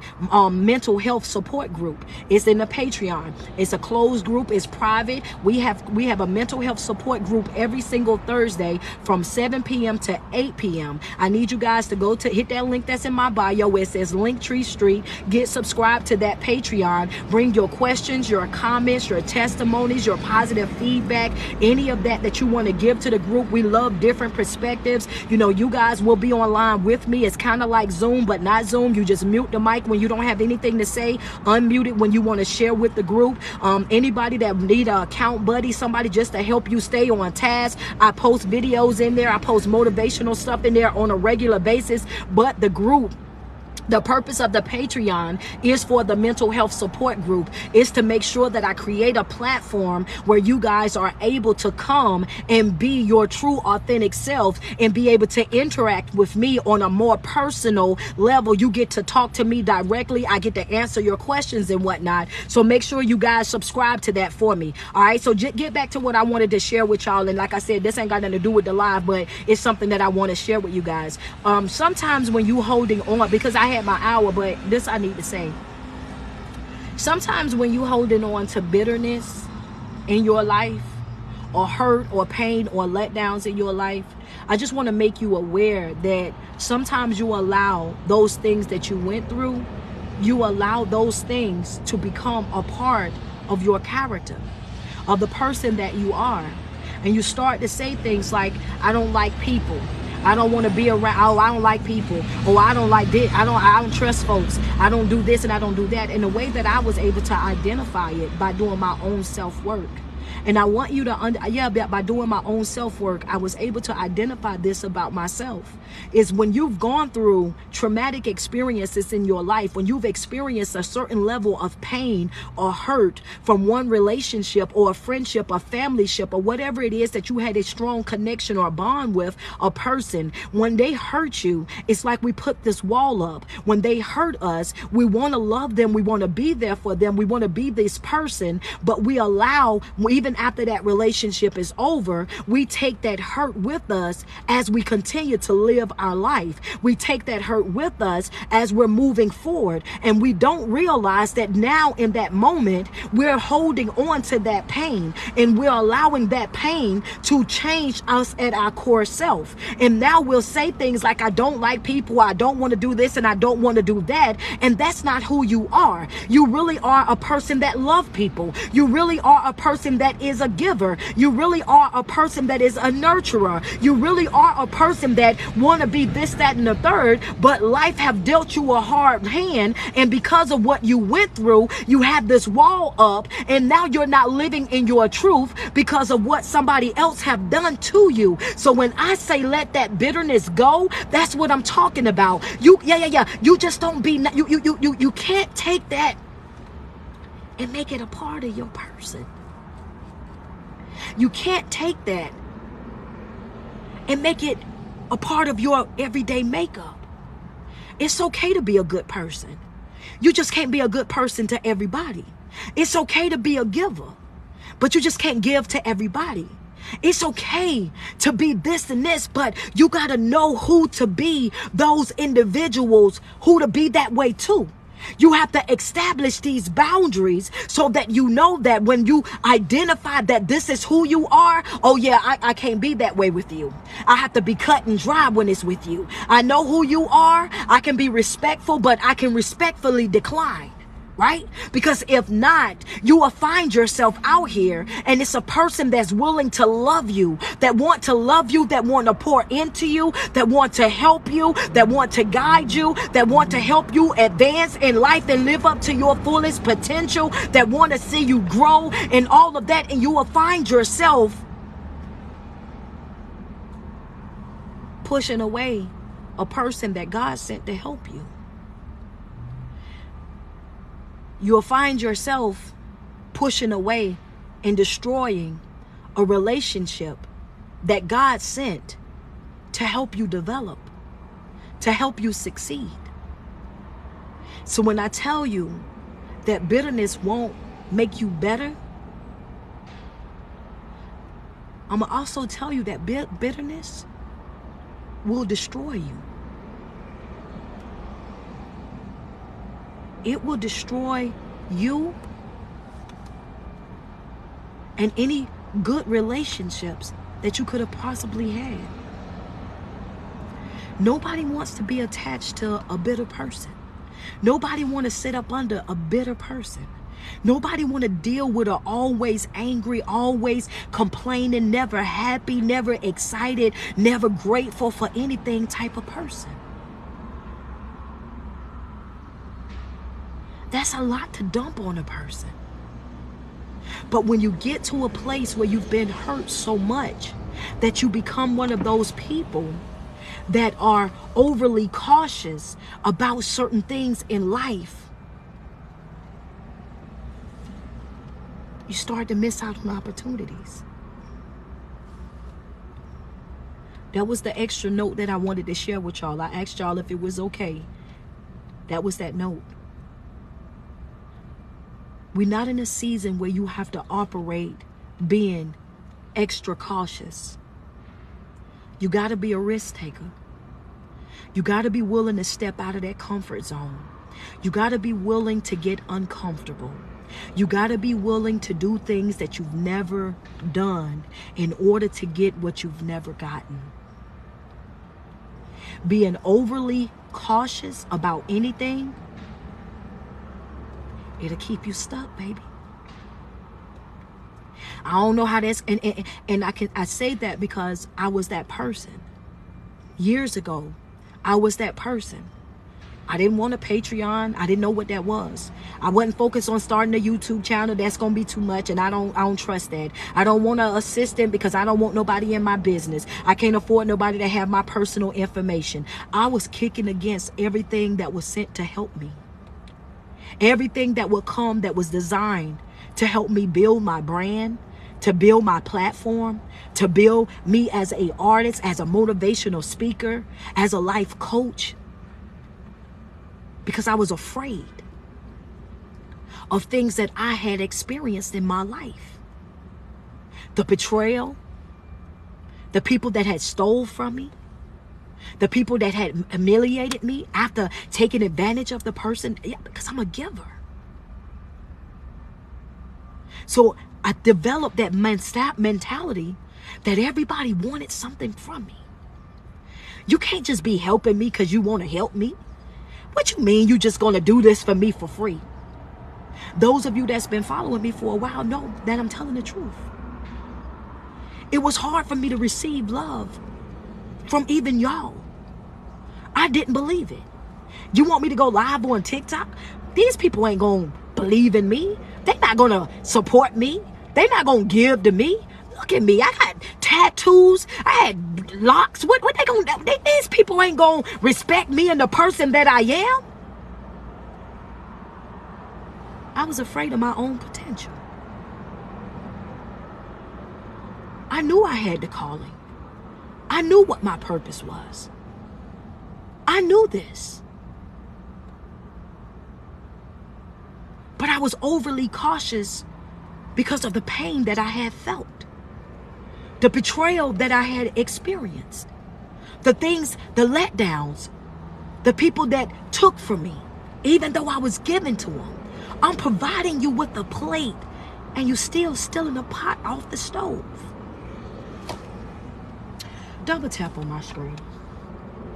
[SPEAKER 1] mental health support group. It's in the Patreon. It's a closed group. It's private. We have a mental health support group every single Thursday from 7 p.m. to 8 p.m. I need you guys to hit that link that's in my bio where it says Linktree Street. Get subscribed to that Patreon. Bring your questions, your comments, your testimonies, your positive feedback, any of that you want to give to the group. We love different perspectives. You guys will be online with me. It's kind of like Zoom, but not Zoom. You just mute the mic when you don't have anything anything to say, unmute it when you want to share with the group. Anybody that need an account buddy, somebody just to help you stay on task. I post videos in there. I post motivational stuff in there on a regular basis. But the group, the purpose of the Patreon is for the mental health support group, is to make sure that I create a platform where you guys are able to come and be your true authentic selves and be able to interact with me on a more personal level. You get to talk to me directly. I get to answer your questions and whatnot. So make sure you guys subscribe to that for me. All right. So get back to what I wanted to share with y'all. And like I said, this ain't got nothing to do with the live, but it's something that I want to share with you guys. Sometimes when you holding on, because I had my hour, but this I need to say. Sometimes when you holding on to bitterness in your life, or hurt or pain or letdowns in your life, I just want to make you aware that sometimes you allow those things that you went through, you allow those things to become a part of your character, of the person that you are. And you start to say things like, I don't like people. I don't want to be around. Oh, I don't like people. Oh, I don't like this. I don't trust folks. I don't do this and I don't do that. And the way that I was able to identify it by doing my own self-work. And I want you to, by doing my own self-work, I was able to identify this about myself. Is when you've gone through traumatic experiences in your life, when you've experienced a certain level of pain or hurt from one relationship or a friendship, a family ship, or whatever it is that you had a strong connection or bond with a person, when they hurt you, it's like we put this wall up. When they hurt us, we want to love them. We want to be there for them. We want to be this person, but we allow, even after that relationship is over, we take that hurt with us as we continue to live our life. We take that hurt with us as we're moving forward, and we don't realize that now in that moment we're holding on to that pain, and we're allowing that pain to change us at our core self. And now we'll say things like, I don't like people, I don't want to do this, and I don't want to do that. And that's not who you are. You really are a person that loves people. You really are a person that is a giver. You really are a person that is a nurturer. You really are a person that want to be this, that, and the third, but life have dealt you a hard hand, and because of what you went through, you have this wall up, and now you're not living in your truth because of what somebody else have done to you. So when I say let that bitterness go, that's what I'm talking about. You just don't be, you can't take that and make it a part of your person. You can't take that and make it a part of your everyday makeup. It's okay to be a good person. You just can't be a good person to everybody. It's okay to be a giver, but you just can't give to everybody. It's okay to be this and this, but you got to know who to be those individuals, who to be that way too. You have to establish these boundaries so that you know that when you identify that this is who you are, oh yeah, I can't be that way with you. I have to be cut and dry when it's with you. I know who you are. I can be respectful, but I can respectfully decline. Right? Because if not, you will find yourself out here, and it's a person that's willing to love you, that want to love you, that want to pour into you, that want to help you, that want to guide you, that want to help you advance in life and live up to your fullest potential, that want to see you grow and all of that. And you will find yourself pushing away a person that God sent to help you. You'll find yourself pushing away and destroying a relationship that God sent to help you develop, to help you succeed. So when I tell you that bitterness won't make you better, I'm gonna also tell you that bitterness will destroy you. It will destroy you and any good relationships that you could have possibly had. Nobody wants to be attached to a bitter person. Nobody wants to sit up under a bitter person. Nobody want to deal with a always angry, always complaining, never happy, never excited, never grateful for anything type of person. That's a lot to dump on a person. But when you get to a place where you've been hurt so much that you become one of those people that are overly cautious about certain things in life, you start to miss out on opportunities. That was the extra note that I wanted to share with y'all. I asked y'all if it was okay. That was that note. We're not in a season where you have to operate being extra cautious. You got to be a risk taker. You got to be willing to step out of that comfort zone. You got to be willing to get uncomfortable. You got to be willing to do things that you've never done in order to get what you've never gotten. Being overly cautious about anything, it'll keep you stuck, baby. I don't know how that's, and I say that because I was that person. Years ago, I was that person. I didn't want a Patreon. I didn't know what that was. I wasn't focused on starting a YouTube channel. That's going to be too much, and I don't trust that. I don't want an assistant because I don't want nobody in my business. I can't afford nobody to have my personal information. I was kicking against everything that was sent to help me. Everything that would come that was designed to help me build my brand, to build my platform, to build me as an artist, as a motivational speaker, as a life coach. Because I was afraid of things that I had experienced in my life. The betrayal, the people that had stole from me, the people that had humiliated me after taking advantage of the person. Yeah, because I'm a giver. So I developed that mentality that everybody wanted something from me. You can't just be helping me because you want to help me. What you mean you just going to do this for me for free? Those of you that's been following me for a while know that I'm telling the truth. It was hard for me to receive love from even y'all. I didn't believe it. You want me to go live on TikTok? These people ain't going to believe in me. They're not going to support me. They're not going to give to me. Look at me. I got tattoos. I had locks. What they going to do? These people ain't going to respect me and the person that I am. I was afraid of my own potential. I knew I had the calling. I knew what my purpose was. I knew this. But I was overly cautious because of the pain that I had felt. The betrayal that I had experienced. The things, the letdowns. The people that took from me. Even though I was given to them. I'm providing you with a plate and you still stealing a pot off the stove. Double tap on my screen.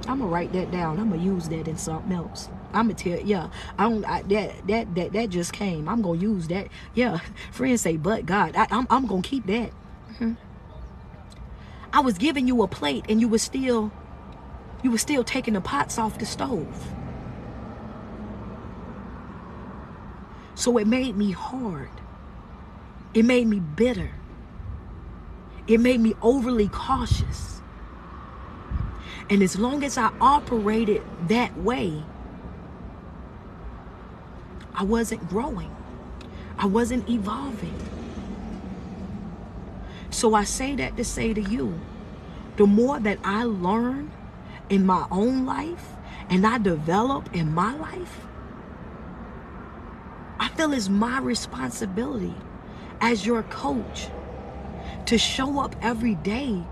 [SPEAKER 1] I'm gonna write that down. I'm gonna use that in something else. I'm gonna tell, yeah. That just came. I'm gonna use that. Yeah, friends say, but God, I'm gonna keep that. I was giving you a plate, and you were still taking the pots off the stove. So it made me hard. It made me bitter. It made me overly cautious. And as long as I operated that way, I wasn't growing. I wasn't evolving. So I say that to say to you, the more that I learn in my own life and I develop in my life, I feel it's my responsibility as your coach to show up every day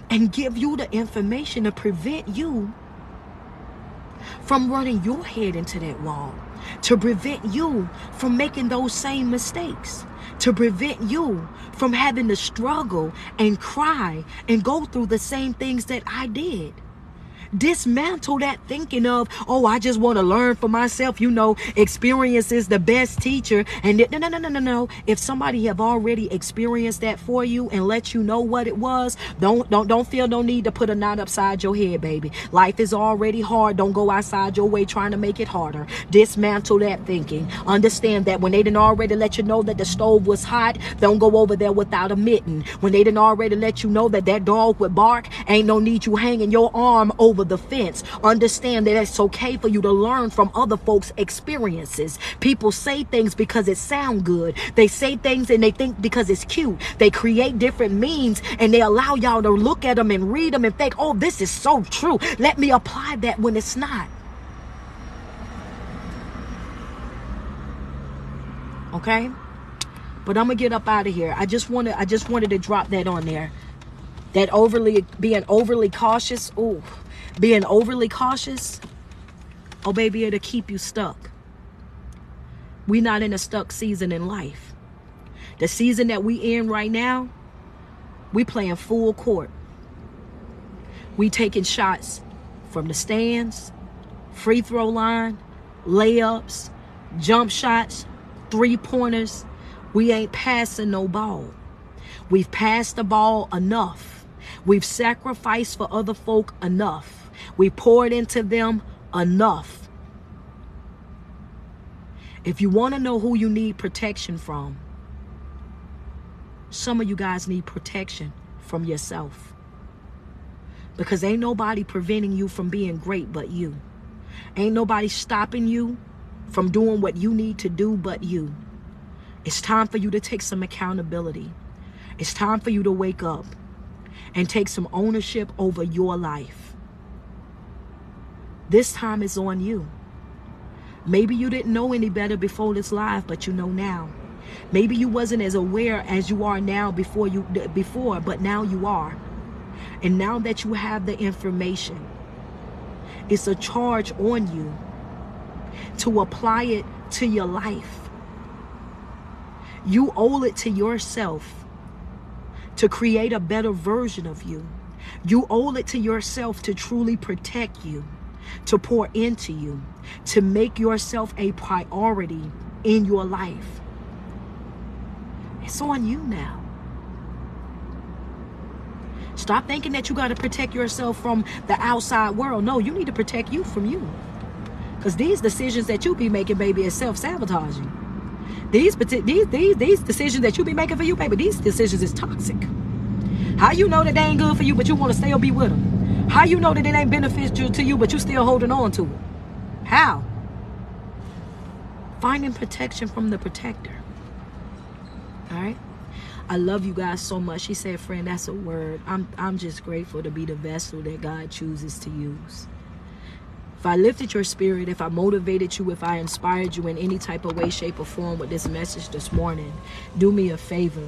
[SPEAKER 1] and give you the information to prevent you from running your head into that wall, to prevent you from making those same mistakes, to prevent you from having to struggle and cry and go through the same things that I did. Dismantle that thinking of, oh, I just want to learn for myself. You know, experience is the best teacher. And no. If somebody have already experienced that for you and let you know what it was, don't feel no need to put a knot upside your head, baby. Life is already hard. Don't go outside your way trying to make it harder. Dismantle that thinking. Understand that when they didn't already let you know that the stove was hot, don't go over there without a mitten. When they didn't already let you know that that dog would bark, ain't no need you hanging your arm over the fence. Understand that it's okay for you to learn from other folks' experiences. People say things because it sound good. They say things and they think because it's cute. They create different memes and they allow y'all to look at them and read them and think, oh, this is so true. Let me apply that when it's not. Okay? But I'm gonna get up out of here. I just wanted to drop that on there. That being overly cautious. Ooh, being overly cautious. Oh, baby, it'll keep you stuck. We're not in a stuck season in life. The season that we in right now, we playing full court. We taking shots from the stands, free throw line, layups, jump shots, 3-pointers. We ain't passing no ball. We've passed the ball enough. We've sacrificed for other folk enough. We poured into them enough. If you want to know who you need protection from, some of you guys need protection from yourself. Because ain't nobody preventing you from being great but you. Ain't nobody stopping you from doing what you need to do but you. It's time for you to take some accountability. It's time for you to wake up and take some ownership over your life. This time is on you. Maybe you didn't know any better before this live, but you know now. Maybe you wasn't as aware as you are now before, but now you are. And now that you have the information, it's a charge on you to apply it to your life. You owe it to yourself to create a better version of you. You owe it to yourself to truly protect you, to pour into you, to make yourself a priority in your life. It's on you now. Stop thinking that you got to protect yourself from the outside world. No, you need to protect you from you. Because these decisions that you be making, baby, is self-sabotaging. These decisions that you be making for you, baby, these decisions is toxic. How you know that they ain't good for you, but you want to stay or be with them? How you know that it ain't beneficial to you, but you still holding on to it? How? Finding protection from the protector. All right? I love you guys so much. She said, friend, that's a word. I'm just grateful to be the vessel that God chooses to use. If I lifted your spirit, if I motivated you, if I inspired you in any type of way, shape, or form with this message this morning, do me a favor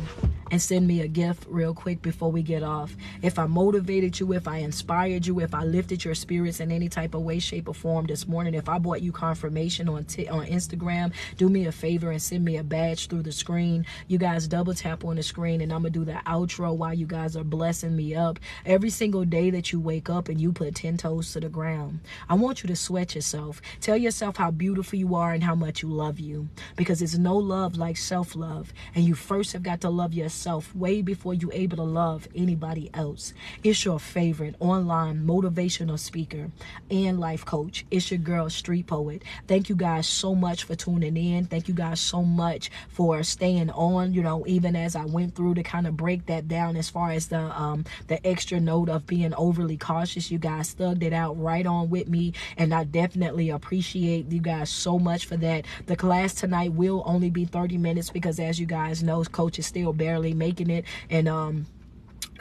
[SPEAKER 1] and send me a gift real quick before we get off. If I motivated you, if I inspired you, if I lifted your spirits in any type of way, shape, or form this morning, if I brought you confirmation on Instagram, do me a favor and send me a badge through the screen. You guys double tap on the screen and I'm going to do the outro while you guys are blessing me up. Every single day that you wake up and you put 10 toes to the ground, I want you to sweat yourself. Tell yourself how beautiful you are and how much you love you. Because it's no love like self-love. And you first have got to love yourself way before you're able to love anybody else. It's your favorite online motivational speaker and life coach. It's your girl, Street Poet. Thank you guys so much for tuning in. Thank you guys so much for staying on, you know, even as I went through to kind of break that down as far as the extra note of being overly cautious. You guys thugged it out right on with me, and I definitely appreciate you guys so much for that. The class tonight will only be 30 minutes because, as you guys know, coach is still barely making it, and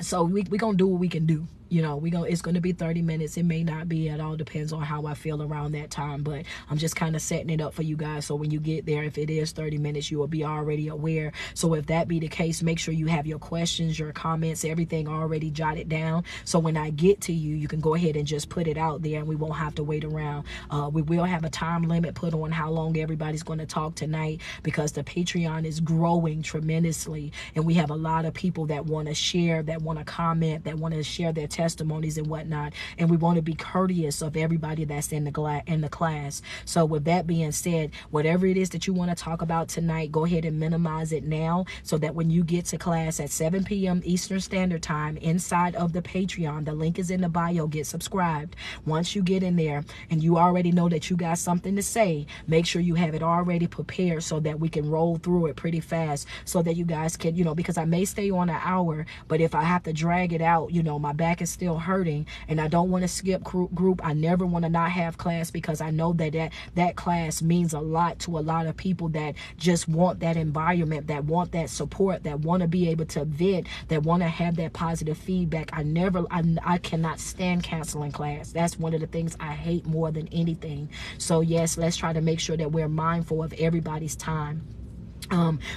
[SPEAKER 1] so we gonna do what we can do. You know, it's going to be 30 minutes. It may not be. It all depends on how I feel around that time. But I'm just kind of setting it up for you guys. So when you get there, if it is 30 minutes, you will be already aware. So if that be the case, make sure you have your questions, your comments, everything already jotted down. So when I get to you, you can go ahead and just put it out there and we won't have to wait around. We will have a time limit put on how long everybody's going to talk tonight because the Patreon is growing tremendously. And we have a lot of people that want to share, that want to comment, that want to share their testimonies and whatnot. And we want to be courteous of everybody that's in the class. So with that being said, whatever it is that you want to talk about tonight, go ahead and minimize it now, so that when you get to class at 7 p.m. Eastern Standard Time inside of the Patreon, the link is in the bio, get subscribed. Once you get in there and you already know that you got something to say, make sure you have it already prepared so that we can roll through it pretty fast, so that you guys can, because I may stay on an hour, but if I have to drag it out, my back is still hurting, and I don't want to skip group. I never want to not have class, because I know that class means a lot to a lot of people that just want that environment, that want that support, that want to be able to vent, that want to have that positive feedback. I cannot stand canceling class. That's one of the things I hate more than anything. So yes, let's try to make sure that we're mindful of everybody's time.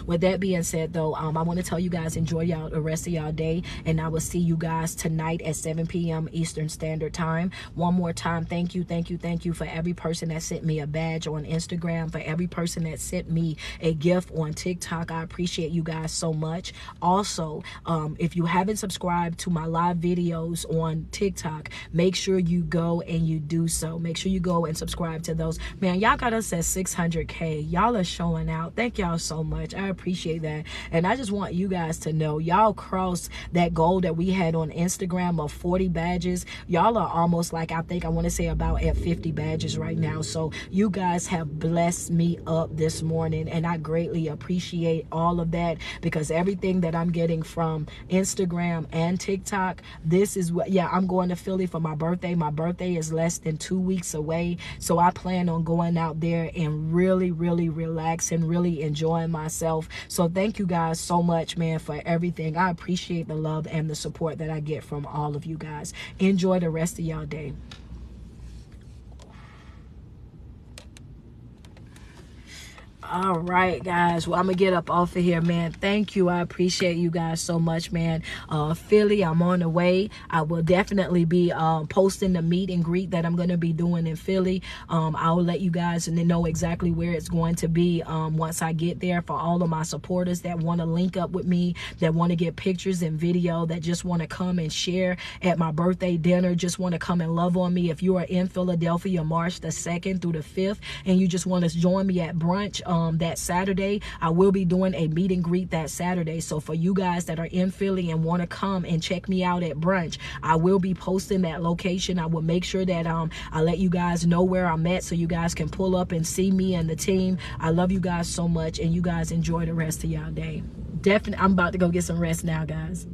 [SPEAKER 1] With that being said, though, I want to tell you guys, enjoy the rest of y'all day, and I will see you guys tonight at 7 p.m. Eastern Standard Time. One more time, thank you for every person that sent me a badge on Instagram, for every person that sent me a gift on TikTok. I appreciate you guys so much. Also, if you haven't subscribed to my live videos on TikTok, make sure you go and you do so. Make sure you go and subscribe to those. Man, y'all got us at 600K. Y'all are showing out. Thank y'all so much. I appreciate that. And I just want you guys to know, y'all crossed that goal that we had on Instagram of 40 badges. Y'all are almost like, I want to say about at 50 badges right now. So you guys have blessed me up this morning, and I greatly appreciate all of that, because everything that I'm getting from Instagram and TikTok, this is what, I'm going to Philly for my birthday. My birthday is less than 2 weeks away. So I plan on going out there and really relax and really enjoying myself. So thank you guys so much, man, for everything. I appreciate the love and the support that I get from all of you guys. Enjoy the rest of y'all day. All right, guys. Well, I'm gonna get up off of here, man. Thank you. I appreciate you guys so much, man. Philly, I'm on the way. I will definitely be posting the meet and greet that I'm gonna be doing in Philly. I'll let you guys know exactly where it's going to be once I get there. For all of my supporters that want to link up with me, that want to get pictures and video, that just want to come and share at my birthday dinner, just want to come and love on me. If you are in Philadelphia March the 2nd through the 5th and you just want to join me at brunch that Saturday, I will be doing a meet and greet that Saturday. So for you guys that are in Philly and want to come and check me out at brunch, I will be posting that location. I will make sure that I let you guys know where I'm at, so you guys can pull up and see me and the team. I love you guys so much, and you guys enjoy the rest of y'all day. Definitely, I'm about to go get some rest now, guys.